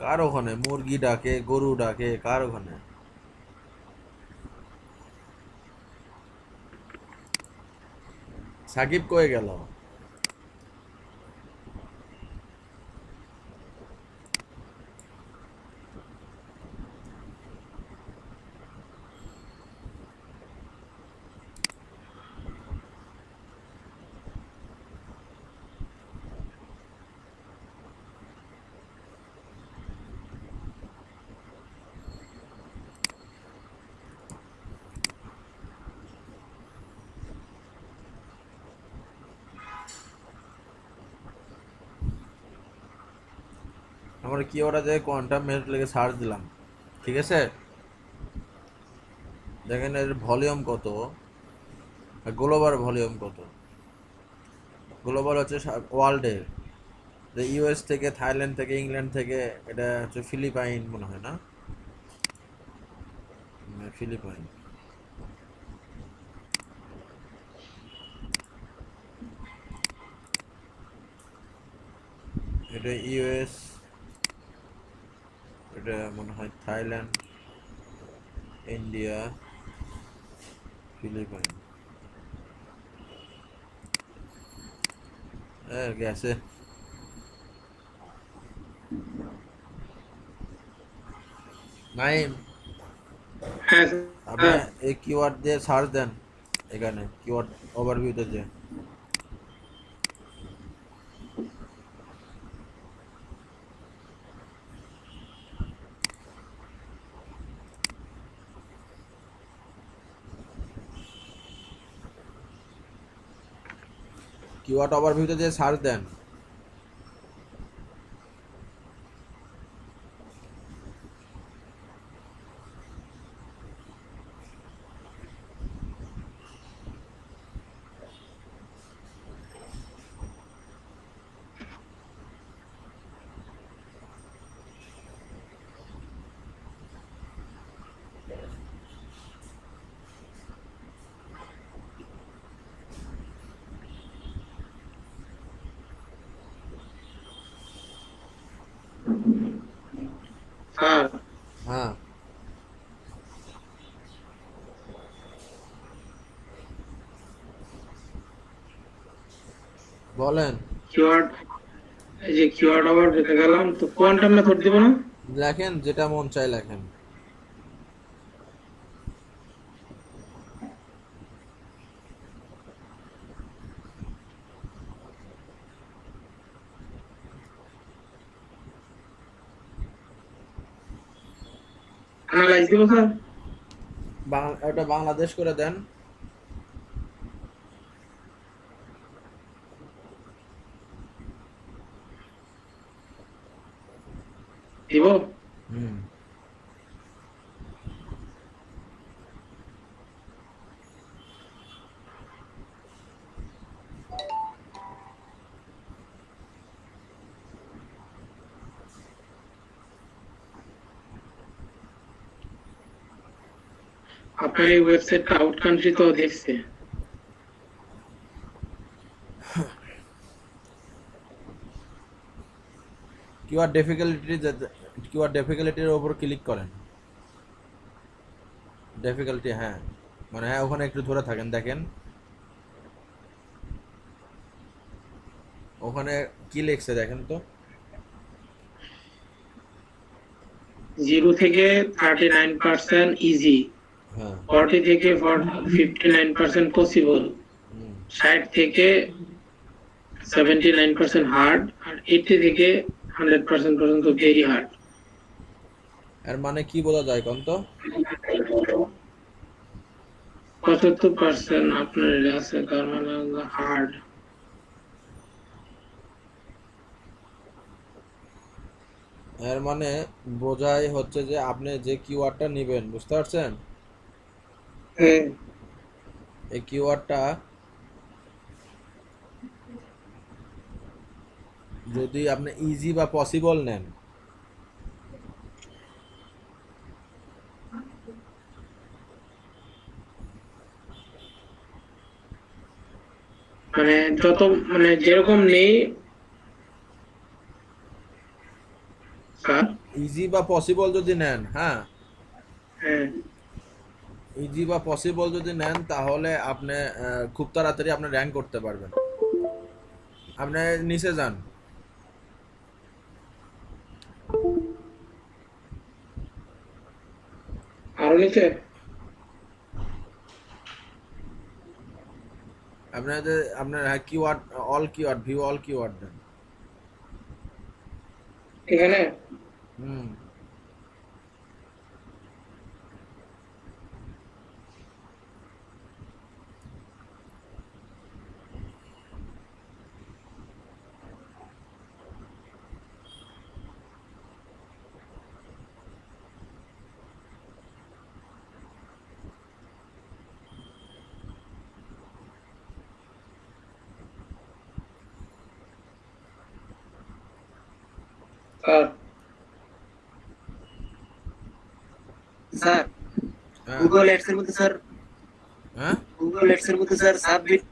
কার ওখানে মুরগি ডাকে, গরু ডাকে, কার ওখানে? সাকিব কয়ে গেল? আমরা কিওয়ার্ডে যে কোয়ান্টাম মেথড লিখে সার্চ দিলাম, ঠিক আছে। দেখেন এর ভলিউম কত, গ্লোবাল ভলিউম কত। গ্লোবাল হচ্ছে ওয়ার্ল্ডের, ইউএস থেকে, থাইল্যান্ড থেকে, ইংল্যান্ড থেকে, এটা হচ্ছে ফিলিপাইন মনে হয় না, ফিলিপাইন। এটা ইউএস, এটা মনে হয় থাইল্যান্ড, ইন্ডিয়া, ফিলিপাইন। গেছে। নাইম, হ্যাঁ আপনি স্যার। এই কিওয়ার্ড দিয়ে সার্চ দেন, এখানে কিওয়ার্ড ওভারভিউতে যে কিওয়ার্ড ওভারভিউতে যে সার্চ দেন, স্যার হ্যাঁ বলেন। কিওয়ার্ড, এই যে কিওয়ার্ড আবার পেতে গেলাম, তো কোয়ান্টাম মেথড দিব না? লেখেন যেটা মন চায় লেখেন। অ্যানালাইজ দিব স্যার? ওটা বাংলাদেশ করে দেন। দিব? হুম আপনার এই ওয়েবসাইটটা আউট কান্ট্রি তো দেখছে। কিওয়ার্ড ডিফিকাল্টির উপর ক্লিক করেন। ডিফিকাল্টি, হ্যাঁ মানে হ্যাঁ ওখানে একটু ধরে থাকেন, দেখেন ওখানে কি লিখছে দেখেন তো। 0 থেকে 39% ইজি, হ্যাঁ 40 থেকে 59% পসিবল, 60 থেকে 79% হার্ড, আর 80 থেকে 100% পর্যন্ত ভেরি হার্ড। এর মানে কি বোঝা যায় কোন তো? 75% আপনার আছে, তার মানে হার্ড। এর মানে বোঝাই হচ্ছে যে আপনি যে কিওয়ার্ডটা নেবেন, বুঝতে পারছেন? হ্যাঁ, এই কিওয়ার্ডটা যদি আপনি ইজি বা পসিবল নেন, মানে যত মানে যেরকম নেই স্যার। ইজি বা পসিবল যদি নেন, হ্যাঁ হ্যাঁ, ইজি বা পসিবল যদি নেন তাহলে আপনি খুব তাড়াতাড়ি আপনি র্যাঙ্ক করতে পারবেন। আপনি নিচে যান, আরো নিচে আপনার keyword, all keyword, view all keyword দেন। এখানে হুম স্যার, স্যার হ্যাঁ গুগল অ্যাডস এর মধ্যে স্যার, হ্যাঁ গুগল অ্যাডস এর মধ্যে স্যার সাবমিট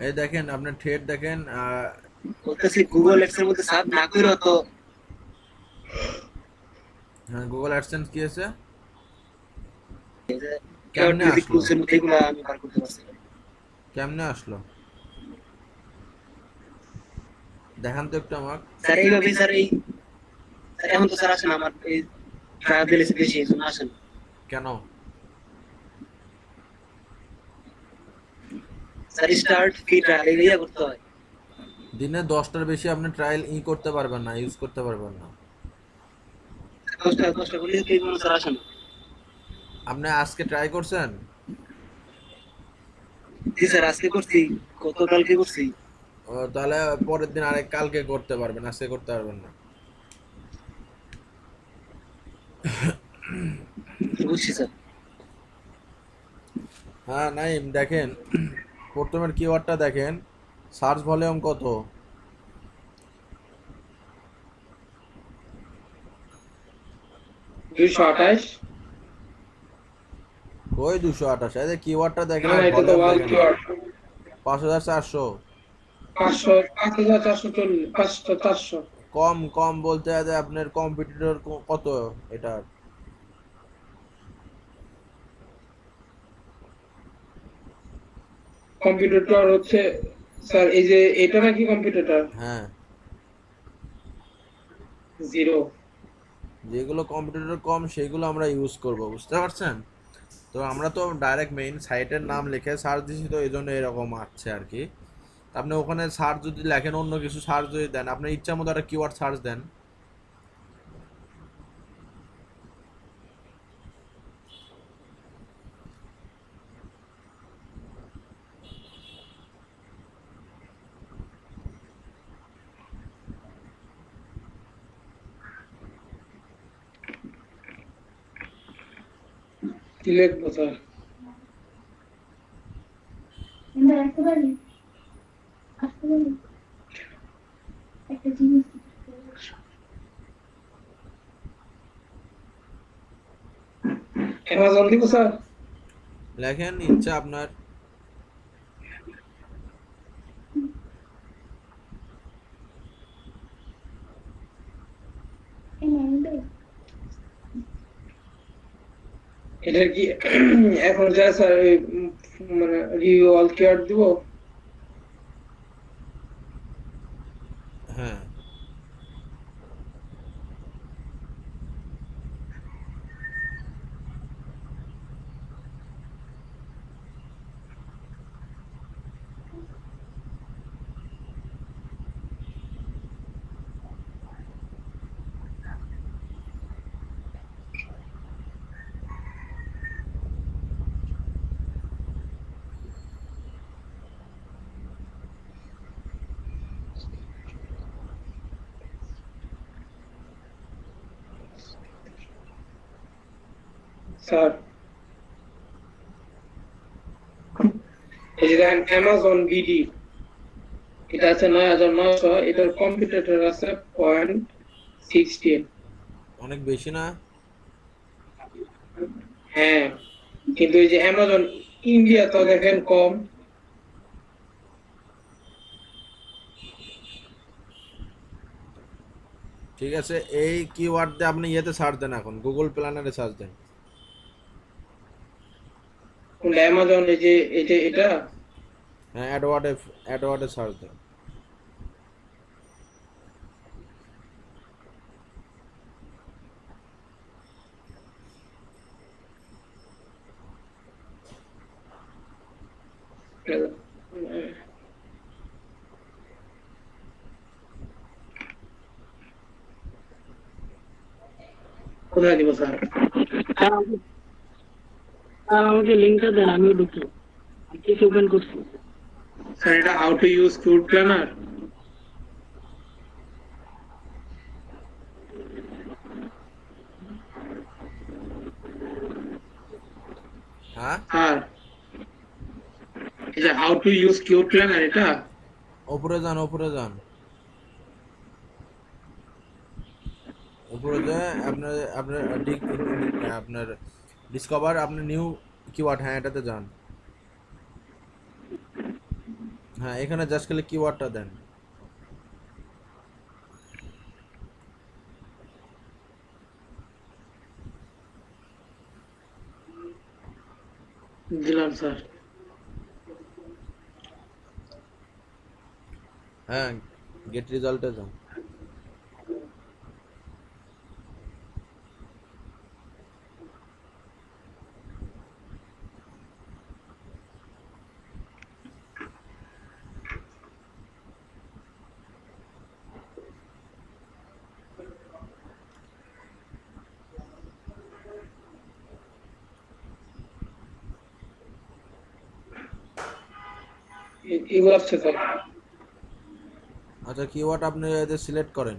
এই দেখেন আপনার থ্রেড দেখেন, করতেছি, গুগল অ্যাডস এর মধ্যে সাব না কইরো তো হ্যাঁ গুগল অ্যাডসেন্স কি আছে, কেমনে কেমনে আসলো? টুলস এর মধ্যে এগুলো আমি বার করতে পারছি না। কেমনে আসলো দেখান তো একটু আমাকে। স্যার এইভাবে স্যার এই স্যার এখন তো স্যার আসেন আমার এই ট্রায়াল দিলেছে বেশি, এই জন্য আসেন। কেন? স্যার স্টার্ট ফ্রি ট্রায়াল এগুলো করতে হয়। দিনে 10টার বেশি আপনি ট্রায়াল করতে পারবেন না, ইউজ করতে পারবেন না। দশটা করলে কি কোনো স্যার আসেন? আপনি আজকে ট্রাই করছেন? জি স্যার আজকে করছি, গতকালকে করছি। তাহলে পরের দিন আরেক কালকে করতে পারবেন, আজকে করতে পারবেন না। বুঝছি স্যার। হ্যাঁ নাইম দেখেন, প্রথমের কিওয়ার্ডটা দেখেন, সার্চ ভলিউম কত? 228। কই 228? এই যে কিওয়ার্ডটা দেখেন, না, আর এটা তো ভলিউম ওয়াল দেখেন কিওয়ার্ড। 5440। 500, 5440, 500, 400। কম কম বলতে আছে আপনার কম্পিটিটর কত এটার? কম্পিউটার হচ্ছে স্যার, এই যে এটা নাকি কম্পিউটার হ্যাঁ 0। যেগুলো কম্পিটিটর কম সেগুলো আমরা ইউজ করব, বুঝতে পারছেন? তো আমরা তো ডাইরেক্ট মেইন সাইটের নাম লিখে সার্চ দিছি, তো এই জন্য এরকম আসছে আর কি। আপনি ওখানে সার্চ যদি লেখেন, অন্য কিছু সার্চ যদি দেন, আপনার ইচ্ছা মতো একটা কিওয়ার্ড সার্চ দেন, কি লিখবো স্যার? অ্যামাজন দিব স্যার? লেখেন ইচ্ছা আপনার। এটা কি এখন যা স্যার মানে রিভিউ অল কেয়ার দিব? হ্যাঁ স্যার এই যে দেখেন অ্যামাজন বিডি, এটা আছে 9,900, এটার কম্পিটিটর আছে 0.16। অনেক বেশি না? হ্যাঁ, কিন্তু এই যে অ্যামাজন ইন্ডিয়া তো দেখেন কম। ঠিক আছে, এই কিওয়ার্ড দিয়ে আপনি ইয়েতে সার্চ দেন, এখন গুগল প্ল্যানারে সার্চ দেন। কোনটা? অ্যামাজন এই যে এটা হ্যাঁ অ্যাডওয়ার্ডে সার্চ দেন। কোথায় দিব স্যার? স্যার আমাকে লিঙ্কটা দেন, আমিও ঢুকি। আমি কিছু ওপেন করছি। স্যার এটা how to use cute planner? হ্যাঁ স্যার এই যে how to use cute planner, এটা উপরে যান, উপরে যান, উপরে যে আপনার আপনার আপনার ডিসকভার আপনার নিউ কিওয়ার্ড, হ্যাঁ এটাতে যান। হ্যাঁ এখানে জাস্ট খালি কিওয়ার্ডটা দেন। দিলাম স্যার। হ্যাঁ গেট রেজাল্টে যান। এগুলো আসছে স্যার। আচ্ছা কিওয়ার্ড আপনি এদের সিলেক্ট করেন।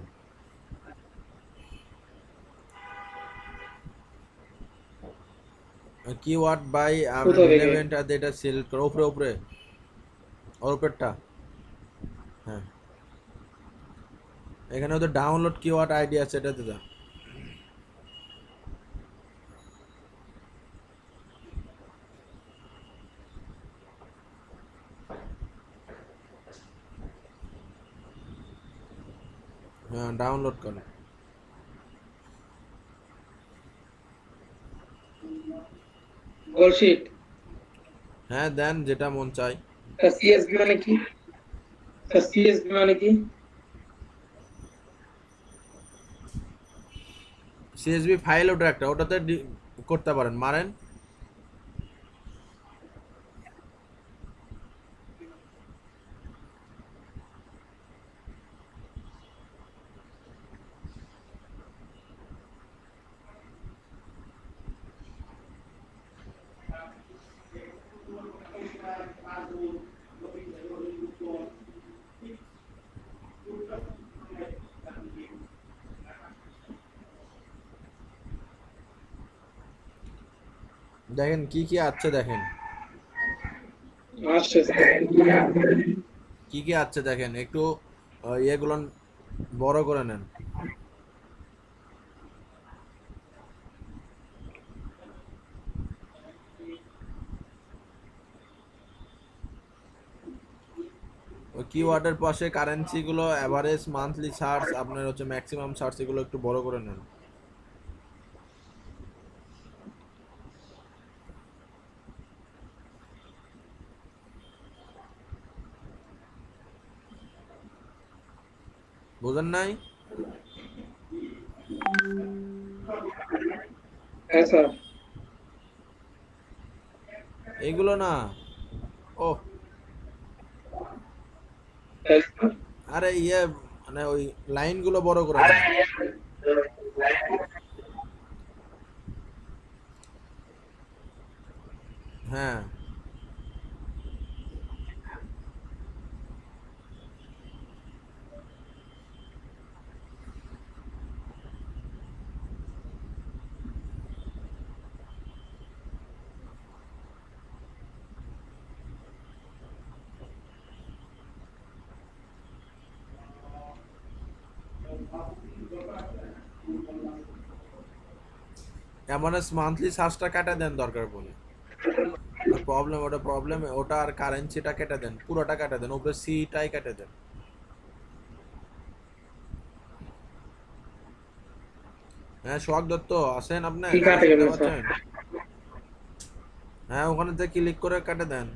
কিওয়ার্ড বাই কোথা থেকে? রিলেভেন্ট আর এটা সিলেক্ট করো, উপরে উপরে ওর উপরটা। হ্যাঁ এখানে ওদের ডাউনলোড কিওয়ার্ড আইডি আছে, এটাতে যান। হ্যাঁ ডাউনলোড করেন। গোলশিট। হ্যাঁ দেন যেটা মন চাই। সিএসবি মানে কি? সিএসবি মানে কি? সিএসবি ফাইল ওটা একটা, ওটাতে করতে পারেন, মারেন। দেখেন কি কি আছে, দেখেন আসছে স্যার। কি কি আছে দেখেন, একটু ইয়েগুলো বড় করে নেন। কিওয়ার্ডের পাশে কারেন্সি গুলো এভারেজ মান্থলি সার্চ আপনার হচ্ছে ম্যাক্সিমাম সার্চ এগুলো একটু বড় করে নেন। বুঝেন নাই? হ্যাঁ স্যার। এইগুলো না, ও আরে ইয়ে মানে ওই লাইনগুলো বড় করে নেন। হ্যাঁ এমএনএস মান্থলি সার্চটা কেটে দেন দরকার পড়লে। প্রবলেম ওটা আর কারেন্সিটা কেটে দেন, পুরোটা কেটে দেন, ওপরে সিটাই কেটে দেন। হ্যাঁ সোহাগ দত্ত আছেন আপনি? কি কাটে গেল শুনতে স্যার? পাচ্ছেন? হ্যাঁ ওখানে যে ক্লিক করে কেটে দেন।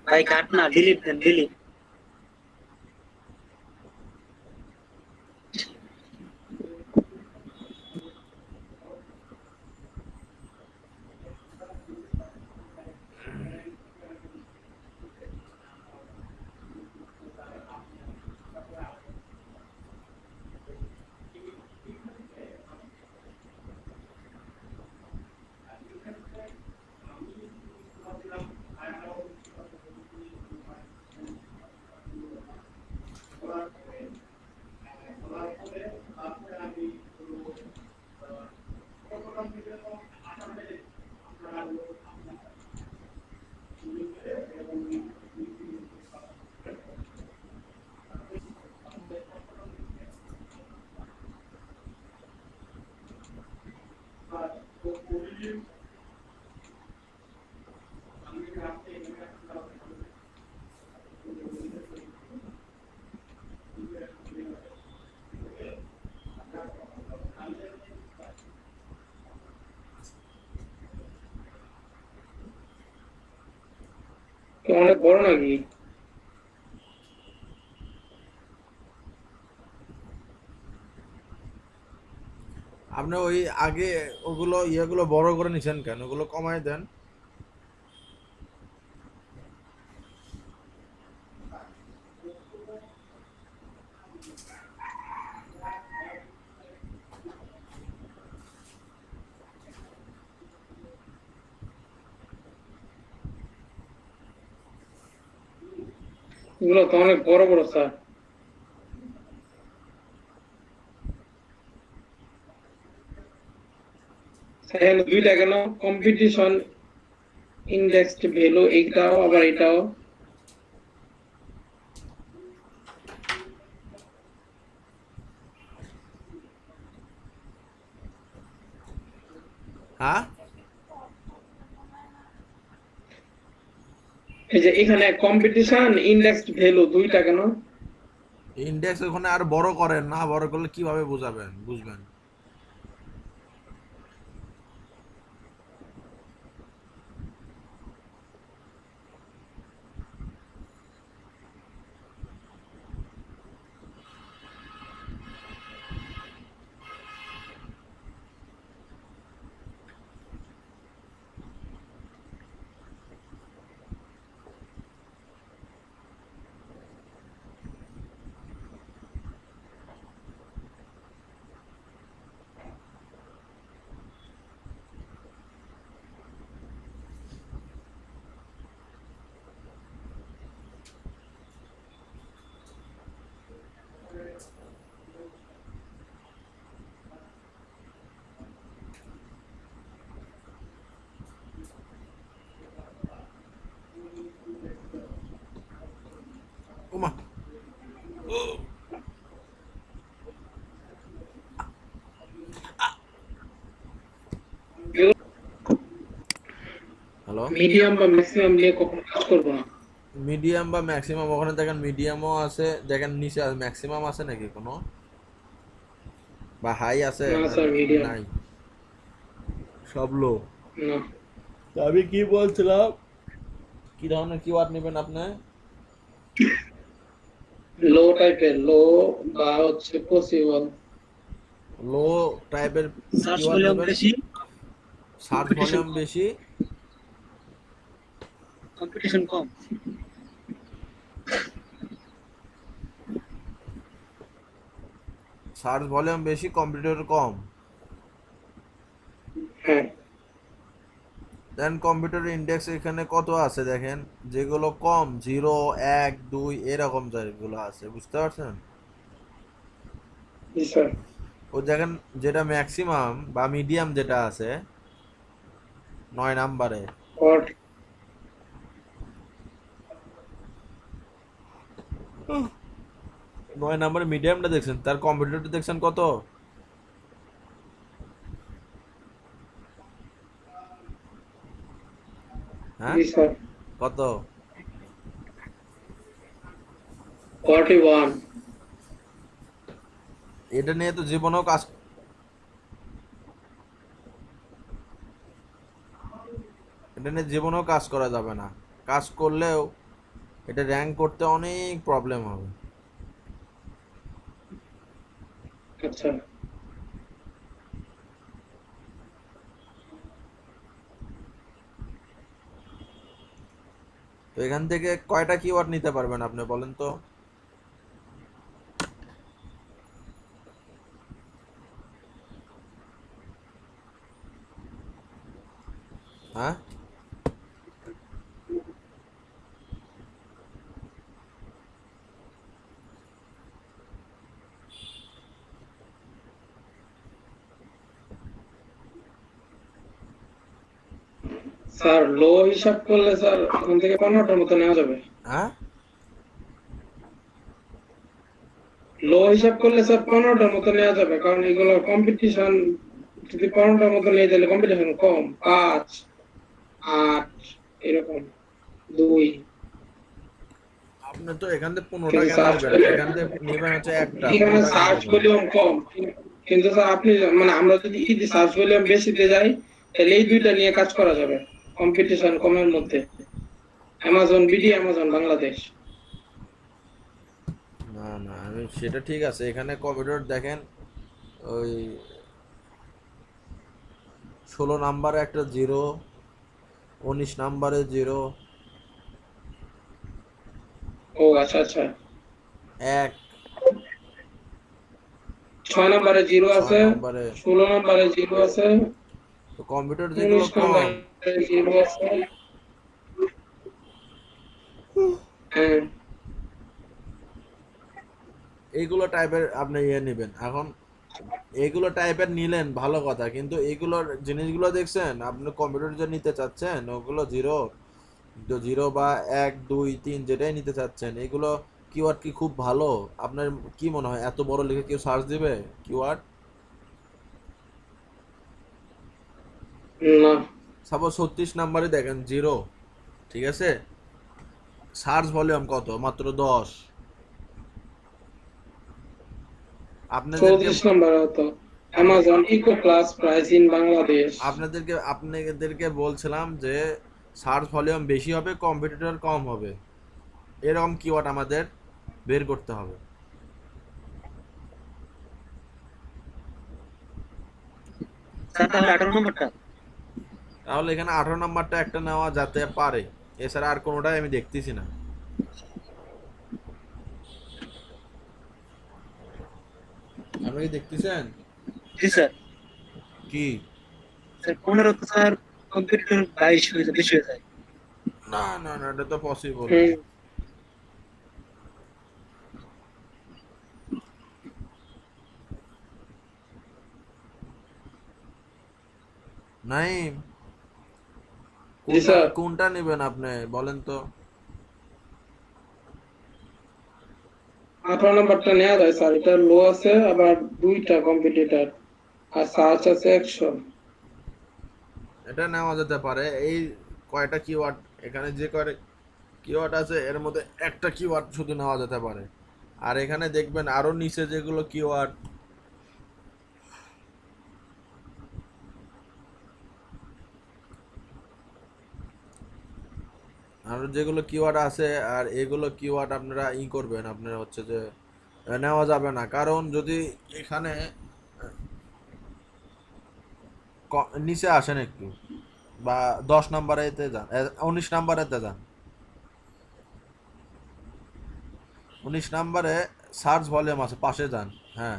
ভাই কাট না, ডিলিট দেন, ডিলিট। অনেক বড় নাকি? আপনি ওই আগে ওগুলো ইয়েগুলো বড় করে নিছেন কেন? ওগুলো কমায় দেন। এগুলো তো অনেক বড় বড় স্যার। স্যার দুইটা কেন? কম্পিটিশন ইন্ডেক্সড ভ্যালু, এইটাও আবার এটাও। হ্যাঁ এই যে এখানে কম্পিটিশন ইন্ডেক্সড ভ্যালু দুইটা কেন? ইন্ডেক্স ওখানে আর বড় করেন না, বড় করলে কিভাবে বুঝবেন? মিডিয়াম বা ম্যাক্সিমাম নিয়ে কখনো কাজ করবো না। মিডিয়াম বা ম্যাক্সিমাম, ওখানে দেখেন মিডিয়ামও আছে, দেখেন নিচে ম্যাক্সিমাম আছে নাকি কোনো, বা হাই আছে না না? Sir, medium. নাই, সব লো। না, আমি কি বলছিলাম, কি ধরনের কিওয়ার্ড নেবেন আপনি? লো টাইপের, লো বা হচ্ছে পসিবল। লো টাইপের সার্চ কিওয়ার্ড ভলিউম নেবেন, বেশি, সার্চ ভলিউম বেশি, কম্পিটিশন কম। সার্চ ভলিউম বেশি, কম্পিটিটর কম। হ্যাঁ দেন কম্পিউটার ইন্ডেক্স এখানে কত আছে দেখেন, যেগুলো কম 0 1 2 এরকম যেগুলো আছে, বুঝতে পারছেন? জি স্যার। ও দেখেন যেটা ম্যাক্সিমাম বা মিডিয়াম যেটা আছে 9 নাম্বারে, What? 9 নাম্বারে মিডিয়ামটা দেখছেন, তার কম্পিউটারটা দেখছেন কত? হ্যাঁ জি স্যার। কত? 41। এটা নিয়ে তো জীবনেও কাজ, এটা নিয়ে জীবনেও কাজ করা যাবে না, কাজ করলেও এটা র্যাঙ্ক করতে অনেক প্রবলেম হবে। আচ্ছা তো এখান থেকে কয়টা কিওয়ার্ড নিতে পারবেন আপনি বলেন তো? হ্যাঁ স্যার, লো হিসাব করলে স্যার ওখান থেকে 15টার মতো নেওয়া যাবে। হ্যাঁ লো হিসাব করলে স্যার 15টার মতো নেওয়া যাবে, কারণ এগুলো কম্পিটিশন, যদি 15টার মতো নিয়ে তাহলে কম্পিটিশন কম, 5 8 এরকম 2। আপনি তো এখান থেকে 15টা কিন্তু কেন সার্চ নেবেন? করলে এখান থেকে নেবেন হচ্ছে একটা, এখানে 15টা কেন সার্চ নেবেন? ভলিউম কম, কিন্তু স্যার আপনি মানে আমরা যদি সার্চ ভলিউম বেশিতে যাই তাহলে এই দুইটা নিয়ে কাজ করা যাবে কম্পিটিশন কমের মধ্যে। Amazon BD, Amazon Bangladesh. না না, আমি সেটা ঠিক আছে, এখানে কম্পিউটার দেখেন ওই 16 নাম্বারে একটা 0, 19 নাম্বারে 0, ও আচ্ছা আচ্ছা। 1 6 নম্বরে 0 6 আছে, নাম্বারে। 16 নম্বরে 0 আছে, তো কম্পিউটার যেগুলো 19 কম, নম্বরে 0 আছে। হ্যাঁ এইগুলো টাইপের আপনি ইয়ে নেবেন। এখন এইগুলো টাইপের নিলেন ভালো কথা, কিন্তু এইগুলোর জিনিসগুলো দেখছেন আপনি কম্পিউটার যে নিতে চাচ্ছেন ওগুলো 0, তো 0 বা 1 2 3 যেটাই নিতে চাচ্ছেন, এগুলো কিওয়ার্ড কি খুব ভালো? আপনার কি মনে হয় এত বড় লিখে কেউ সার্চ দিবে কিওয়ার্ড? না সাপোজ 36 নাম্বারে দেখেন 0, ঠিক আছে, সার্চ ভলিউম কত? মাত্র 10। আপনাদেরকে 34 নম্বরে হতো Amazon Echo class price in Bangladesh. আপনাদেরকে বলছিলাম যে সার্চ ভলিউম বেশি হবে, কম্পিটিটর কম হবে, এরকম কিওয়ার্ড আমাদের বের করতে হবে। স্যার তাহলে 18 নম্বরটা। তাহলে এখানে 18 নাম্বারটা একটা নেওয়া যেতে পারে, এছাড়া আর কোনোটাই আমি দেখতেছি না। আপনি কি দেখতেছেন? জি স্যার। কি? স্যার 15 তো স্যার কম্পিটিটর 22 হয়ে যায়, বেশি হয়ে যায়। না না না, এটা তো পসিবল হুম, নাই। জি স্যার। কোনটা নেবেন আপনি বলেন তো? 18 নম্বরটা নেওয়া যায় স্যার, এটা লো আছে, আবার দুইটা কম্পিটিটর আর সার্চ আছে 100। এটা নেওয়া যেতে পারে। এই কয়টা কিওয়ার্ড, এখানে যে কয়টা কিওয়ার্ড আছে এর মধ্যে একটা কিওয়ার্ড শুধু নেওয়া যেতে পারে। আর এখানে দেখবেন আরো নিচে যেগুলো কিওয়ার্ড, আরো যেগুলো কিওয়ার্ড আছে, আর এগুলো কিওয়ার্ড আপনারা করবেন, আপনারা হচ্ছে যে নেওয়া যাবে না। কারণ যদি এখানে নিচে আসেন একটু, বা 10 নম্বরেতে যান, 19 নম্বরেতে যান, 19 নম্বরে সার্চ ভলিউম আছে, পাশে যান। হ্যাঁ,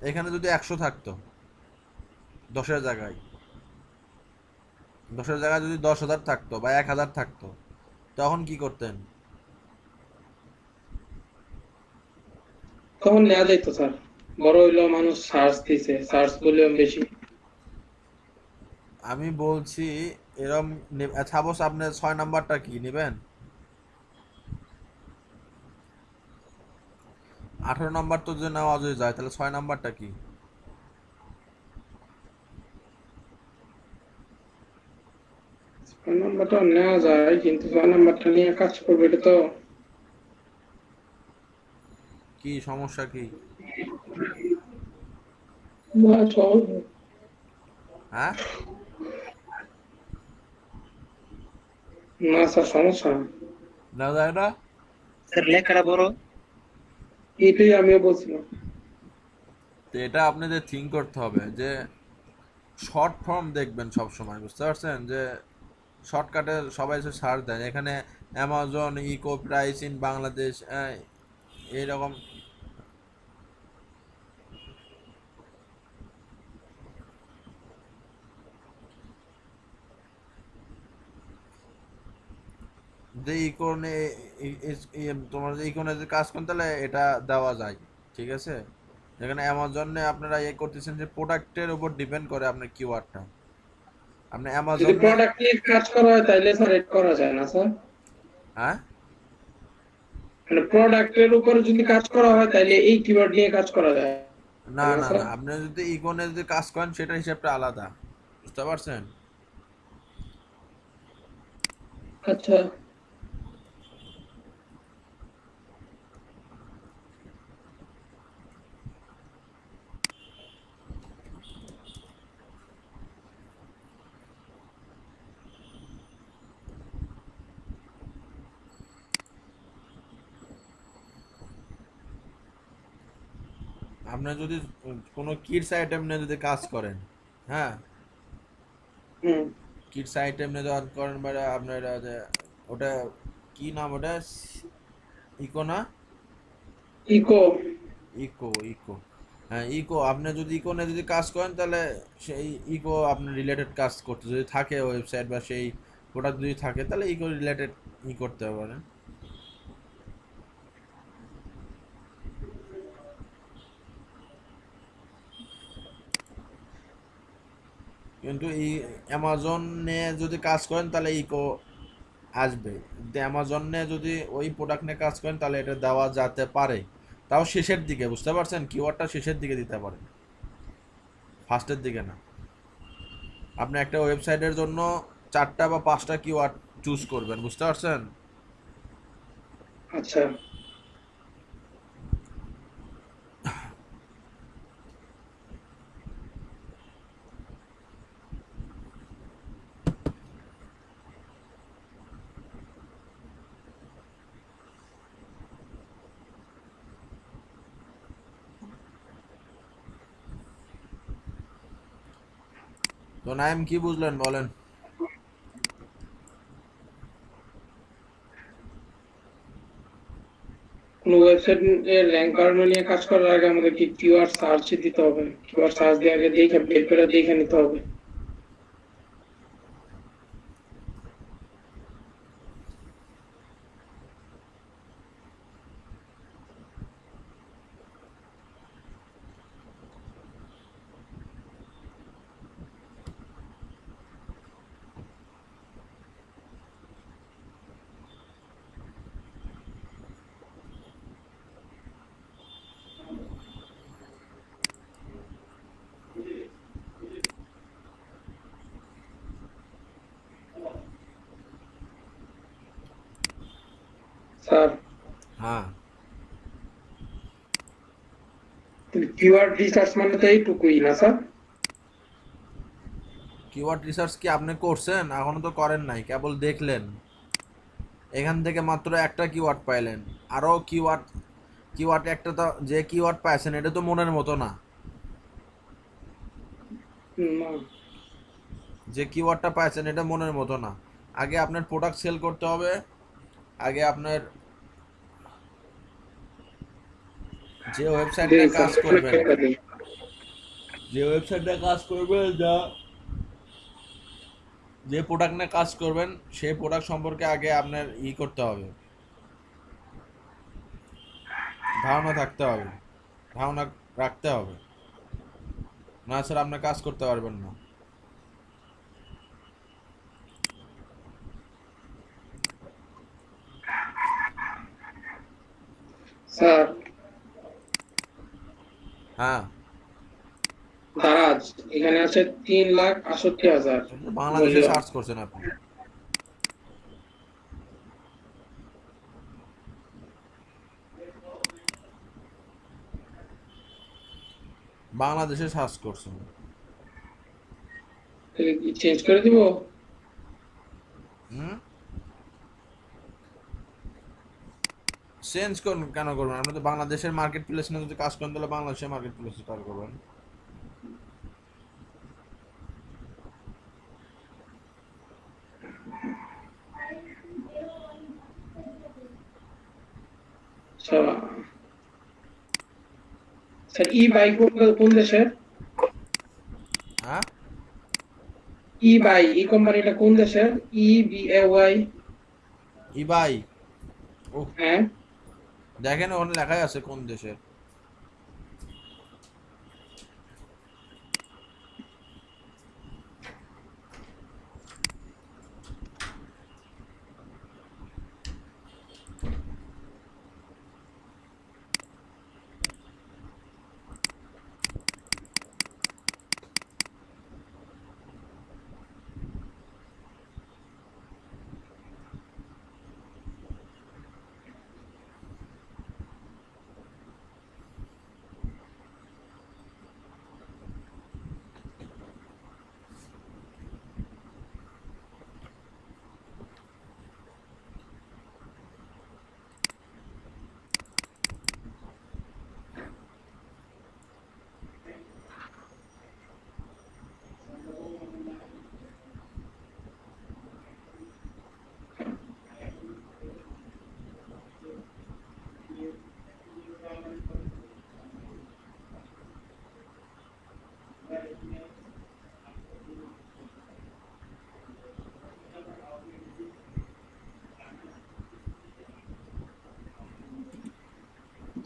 এখানে যদি 100 থাকতো, 10-এর জায়গায় 10-এর জায়গায় যদি 10,000 থাকতো বা 1,000 থাকতো, তখন কি করতেন? তখন নেওয়া যাইতো স্যার, বড় হইলো মানুষ সার্চ দিছে, সার্চ ভলিউম বেশি। আমি বলছি এরম, সাপোজ আপনি 6 নাম্বারটা কি নেবেন, 18 নম্বর তো যে নেওয়া যদি যায়, তাহলে 6 নাম্বারটা কি? ছয় নাম্বারটা নেওয়া যায়, কিন্তু 6 নাম্বারটা নিয়ে কাজ করবে এটা তো কি সমস্যা কি? না সহজ না। হ্যাঁ, না স্যার, সমস্যা না। নেওয়া যায় না? স্যার লেখাটা বড়। এটাই আমিও বলছিলাম। তো এটা আপনাদের থিঙ্ক করতে হবে যে শর্ট ফর্ম দেখবেন সব সময়, বুঝতে পারছেন? যে শর্টকাটে সবাই এসে সার্চ দেন, এখানে Amazon Echo price in Bangladesh, এইরকম। যে ইকোনে তোমার যে ইকোনে যে কাজ করেন, তাহলে এটা দেওয়া যায়, ঠিক আছে? এখানে অ্যামাজনে আপনারা করতেছেন যে প্রোডাক্টের উপর ডিপেন্ড করে আপনার কিওয়ার্ডটা। আপনি যদি অ্যামাজনে, প্রোডাক্ট নিয়ে কাজ করা হয় তাহলে স্যার এটা করা যায় না স্যার? হ্যাঁ, মানে প্রোডাক্টের উপরে যদি কাজ করা হয় তাহলে এই কিওয়ার্ড নিয়ে কাজ করা যায় না না না স্যার? না, আপনি যদি ইকোনে যদি কাজ করেন সেটা হিসাবটা আলাদা, বুঝতে পারছেন? আচ্ছা। আপনি যদি কোনো কিডস আইটেম নিয়ে যদি কাজ করেন, হ্যাঁ, হুম। কিডস আইটেম নিয়ে যখন করেন, মানে আপনার ওটা কি নাম ওটা, ইকো না? ইকো। ইকো, ইকো, হ্যাঁ ইকো। আপনি যদি ইকো নিয়ে যদি কাজ করেন, তাহলে সেই ইকো আপনার রিলেটেড কাজ করতে যদি থাকে ওয়েবসাইট বা সেই প্রোডাক্ট যদি থাকে, তাহলে ইকো রিলেটেড করতে পারেন। কিন্তু এই অ্যামাজন নিয়ে যদি কাজ করেন তাহলে ইকো আসবে। কিন্তু অ্যামাজন নিয়ে যদি ওই প্রোডাক্ট নিয়ে কাজ করেন, তাহলে এটা দেওয়া যেতে পারে, তাও শেষের দিকে, বুঝতে পারছেন? কিওয়ার্ডটা শেষের দিকে দিতে পারে, ফার্স্টের দিকে না। আপনি একটা ওয়েবসাইটের জন্য 4টা বা 5টা কিওয়ার্ড চুজ করবেন, বুঝতে পারছেন? আচ্ছা। তো নাইম, কি বুঝলেন বলেন? কোন ওয়েবসাইট এর র্যাঙ্ক করানো নিয়ে কাজ করার আগে আমাদের কি কিওয়ার্ড সার্চ দিতে হবে? কিওয়ার্ড সার্চ দিয়ে আগে দেখে বের করে দেখে নিতে হবে। স্যার হ্যাঁ, কিওয়ার্ড রিসার্চ মানে তো এইটুকুই না স্যার? কিওয়ার্ড রিসার্চ কি আপনি করছেন? এখনো তো করেন নাই, কেবল দেখলেন। এখান থেকে মাত্র একটা কিওয়ার্ড পাইলেন, আরও কিওয়ার্ড কিওয়ার্ড একটা তো, যে কিওয়ার্ড পাইছেন এটা তো মনের মতো না। না যে কিওয়ার্ডটা পাইছেন এটা মনের মতো না। আগে আপনার প্রোডাক্ট সেল করতে হবে, আগে আপনার যে ওয়েবসাইট জি নিয়ে স্যার, কাজ করবেন, একটা দিন। যে ওয়েবসাইট নিয়ে কাজ করবেন, যে প্রোডাক্ট নিয়ে কাজ করবেন সেই প্রোডাক্ট সম্পর্কে আগে আপনার করতে হবে, ধারণা থাকতে হবে, ধারণা রাখতে হবে, না স্যার আপনি কাজ করতে পারবেন না। স্যার হ্যাঁ, দারাজ এখানে আছে 3,68,000 বাংলাদেশে সার্চ করছেন আপনি। বাংলাদেশে সার্চ করছেন। চেঞ্জ করে দিব? হুম, চেঞ্জ করুন, কেন করবেন? আপনি তো বাংলাদেশের মার্কেট প্লেস নিয়ে যদি কাজ করেন তাহলে বাংলাদেশের মার্কেট প্লেসে কাজ করবেন। স্যার স্যার ই বাই কোন দেশের? হ্যাঁ, ই বাই এই কোম্পানিটা কোন দেশের? E B A Y. ইবাই, ও হ্যাঁ দেখেন ওখানে লেখাই আছে কোন দেশের।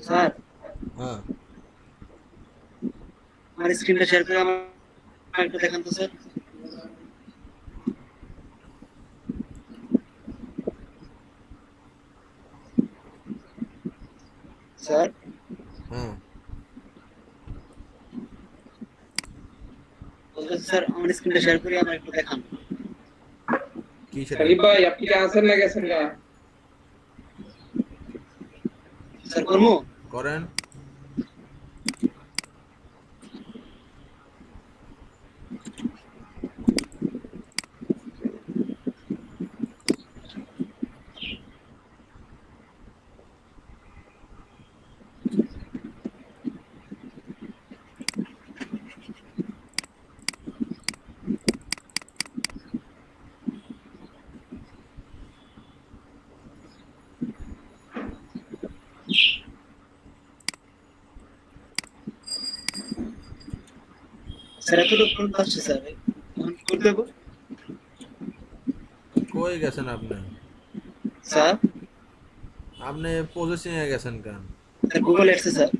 স্যার হ্যাঁ, আমার স্ক্রিনটা শেয়ার করে আমার একটু দেখান তো স্যার। স্যার হ্যাঁ, বলতেছি স্যার আমার স্ক্রিনটা শেয়ার করে আমার একটু দেখান। কি সেটা? সাকিব ভাই আপনি কি আছেন না গেছেন গা? স্যার করবো? করেন। স্যার এতটুকু ফোন আসছে স্যার, এখন কি করতে হবে? কই গেছেন আপনি? স্যার আপনি প্রসেসিং এ গেছেন কেন? স্যার গুগল অ্যাডসে স্যার।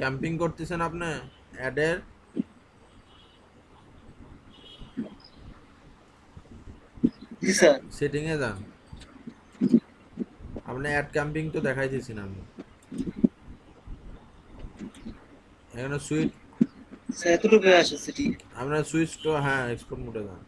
ক্যাম্পিং করতেছেন আপনি অ্যাডের? জি স্যার। সেটিং এ যান, আপনি অ্যাড ক্যাম্পিং তো দেখাই দিয়েছি না আমি। এখানে সুইট, স্যার এতটুকু আসে সেটি। আপনার সুইচ তো, হ্যাঁ এক্সপোর্ট মোডে যান।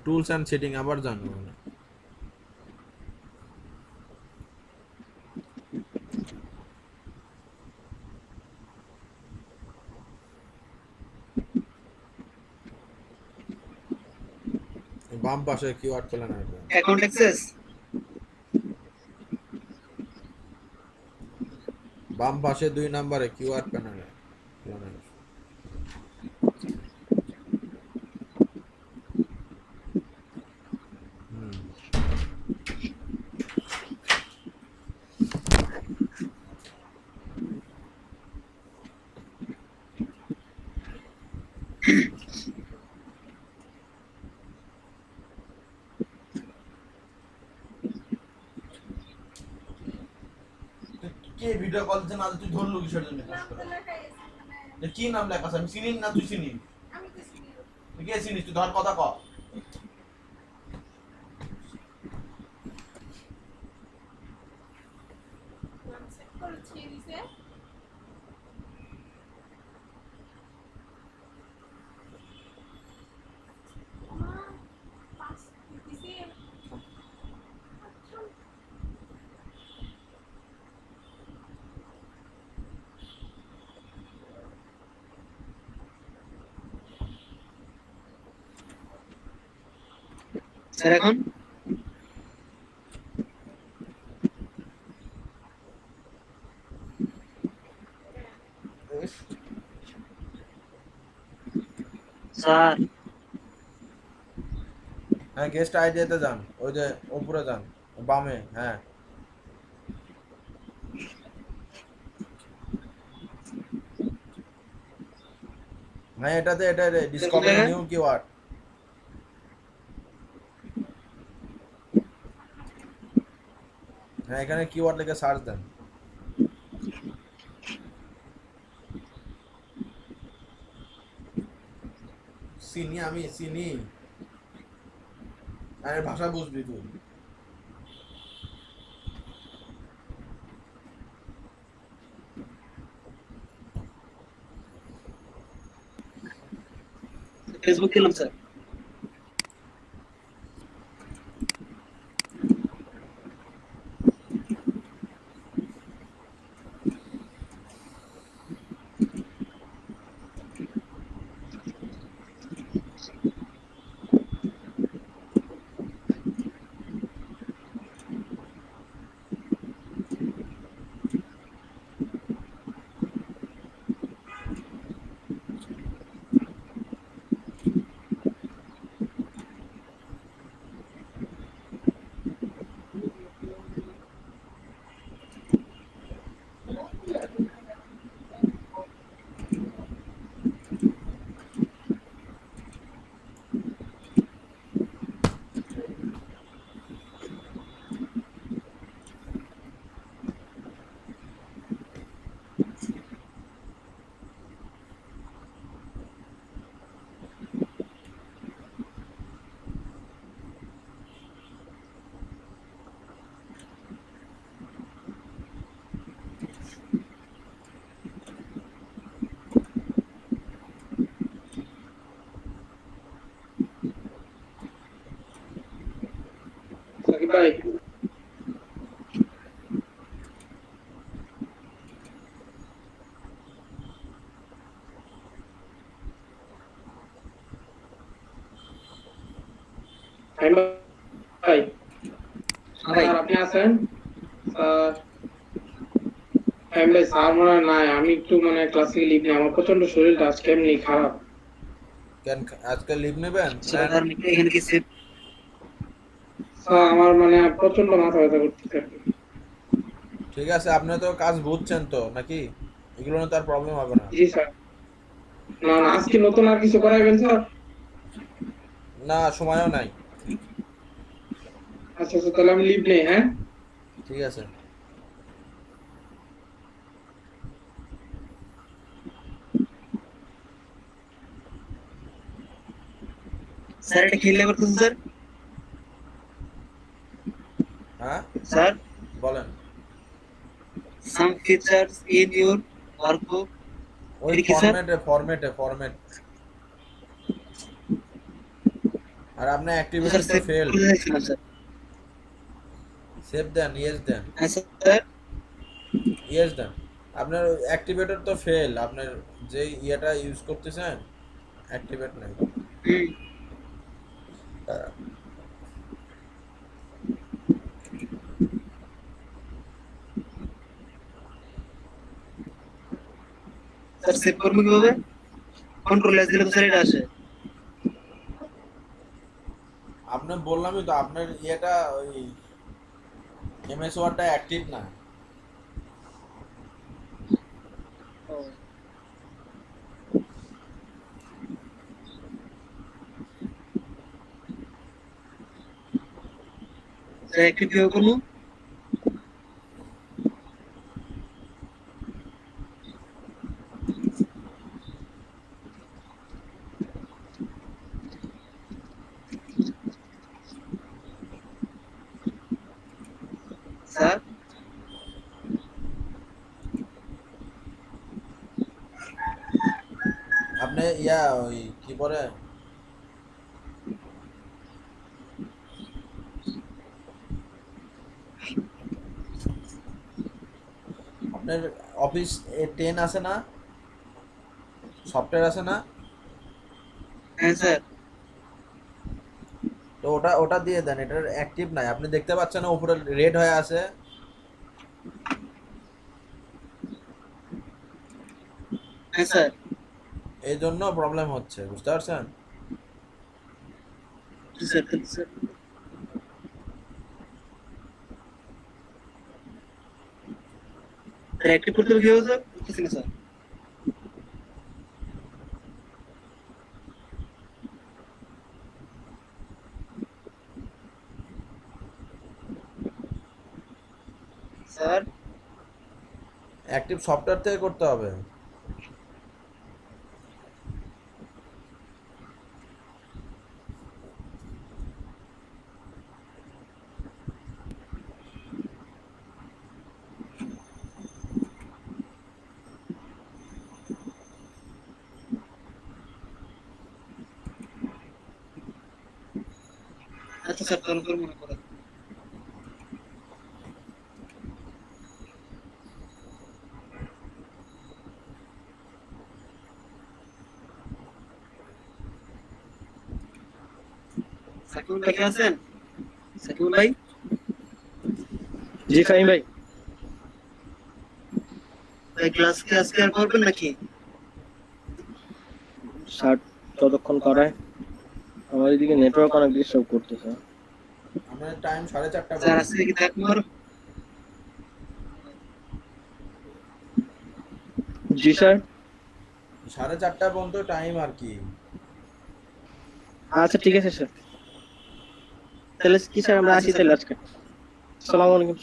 টুলস এন্ড সেটিং আবার যান ওখানে। বাম পাশে কিওয়ার্ড প্ল্যান আসবে। অ্যাকাউন্ট অ্যাক্সেস, বাম পাশে 2 নম্বরে কিওয়ার্ড প্যানেলে কে ভিডিও কল দিতে না তুই ধরলু কিসের জন্য? কি নাম লেখা আছে? আমি চিনি না, তুই চিনি? তুই কে চিনিস? তুই ধর কথা ক। স্যার এখন স্যার হ্যাঁ, গেস্ট আইডিয়াতে যান, ওই যে উপরে যান, বামে। হ্যাঁ, হ্যাঁ এটাতে, এটা ডিসকভার নিউ কিওয়ার্ড। হ্যাঁ, এখানে কিওয়ার্ড লিখে সার্চ দেন। চিনি, আমি চিনি, আরে ভাষা বুঝবি তুই। ফেসবুক খেলাম স্যার। সাকিব ভাই ভাই স্যার আপনি আছেন? স্যার ভাই স্যার মনে হয় নাই, আমি একটু মানে ক্লাসে লিভ নেই, আমার প্রচন্ড শরীরটা আজকে এমনি খারাপ। কেন আজকে লিভ নেবেন? স্যার এখানে কি সেভ? স্যার আমার মানে প্রচন্ড মাথা ব্যথা করতেছে। ঠিক আছে, আপনি তো কাজ বুঝছেন তো নাকি? এগুলো নিয়ে তার প্রবলেম হবে না। জি স্যার। না না, আজকে নতুন আর কিছু করাইবেন স্যার? না, সময়ও নাই। আচ্ছা আচ্ছা, তাহলে আমি লিভ নেই। হ্যাঁ ঠিক আছে। স্যার এটা খেললে করতেছেন স্যার? হ্যাঁ স্যার বলেন। সাম ফিচার্স ইন ইউর ওয়ার্কবুক, ওই এটা কি স্যার? ফরম্যাট। আর আপনার স্যার অ্যাক্টিভেটর তো সেভ ফেল। করে দেখছিলাম স্যার। সেভ দেন, ইয়েস দেন, হ্যাঁ স্যার। ইয়েস দেন। আপনার অ্যাক্টিভেটর তো ফেল, আপনার যে ইয়েটা ইউজ করতেছেন অ্যাক্টিভেট নাই। হুম। স্যার সেভ করবো কিভাবে? কন্ট্রোল এস দিলে তো স্যার এটা আসে। আপনার বললামই তো আপনার ইয়েটা ওই এমএস ওয়ার্ডটা অ্যাক্টিভ না। স্যার অ্যাক্টিভ কিভাবে করবো? স্যার আপনি ইয়া ওই কি বলে আপনার অফিস 10 আছে না, সফটওয়্যার আছে না, হ্যাঁ স্যার। তো ওটা ওটা দিয়ে দেন, এটার অ্যাক্টিভ নাই, আপনি দেখতে পাচ্ছেন না উপরে রেড হয়ে আছে, হ্যাঁ স্যার। এই জন্য প্রবলেম হচ্ছে, বুঝতে পারছেন? স্যার স্যার অ্যাক্টিভ করতে হবে কিভাবে স্যার? বুঝতেছি না স্যার। স্যার অ্যাক্টিভ সফটওয়্যার থেকে করতে হবে। আচ্ছা স্যার চালু করে মনে করেন। সাকিবুল ভাই কে আছেন? সাকিবুল ভাই জি ফাহিম ভাই। ভাই ক্লাস কি আজকে আর করবেন নাকি? স্যার ততক্ষণ করায়, আমার এদিকে নেটওয়ার্ক অনেক ডিস্টার্ব করতেছে। আমাদের টাইম 4:30 স্যার আজকে কি থাকবো আর? জি স্যার। 4:30 পর্যন্ত টাইম আর কি। আচ্ছা ঠিক আছে স্যার, তাহলে কি স্যার আমরা আসি তাহলে আজকে। আসসালামু আলাইকুম।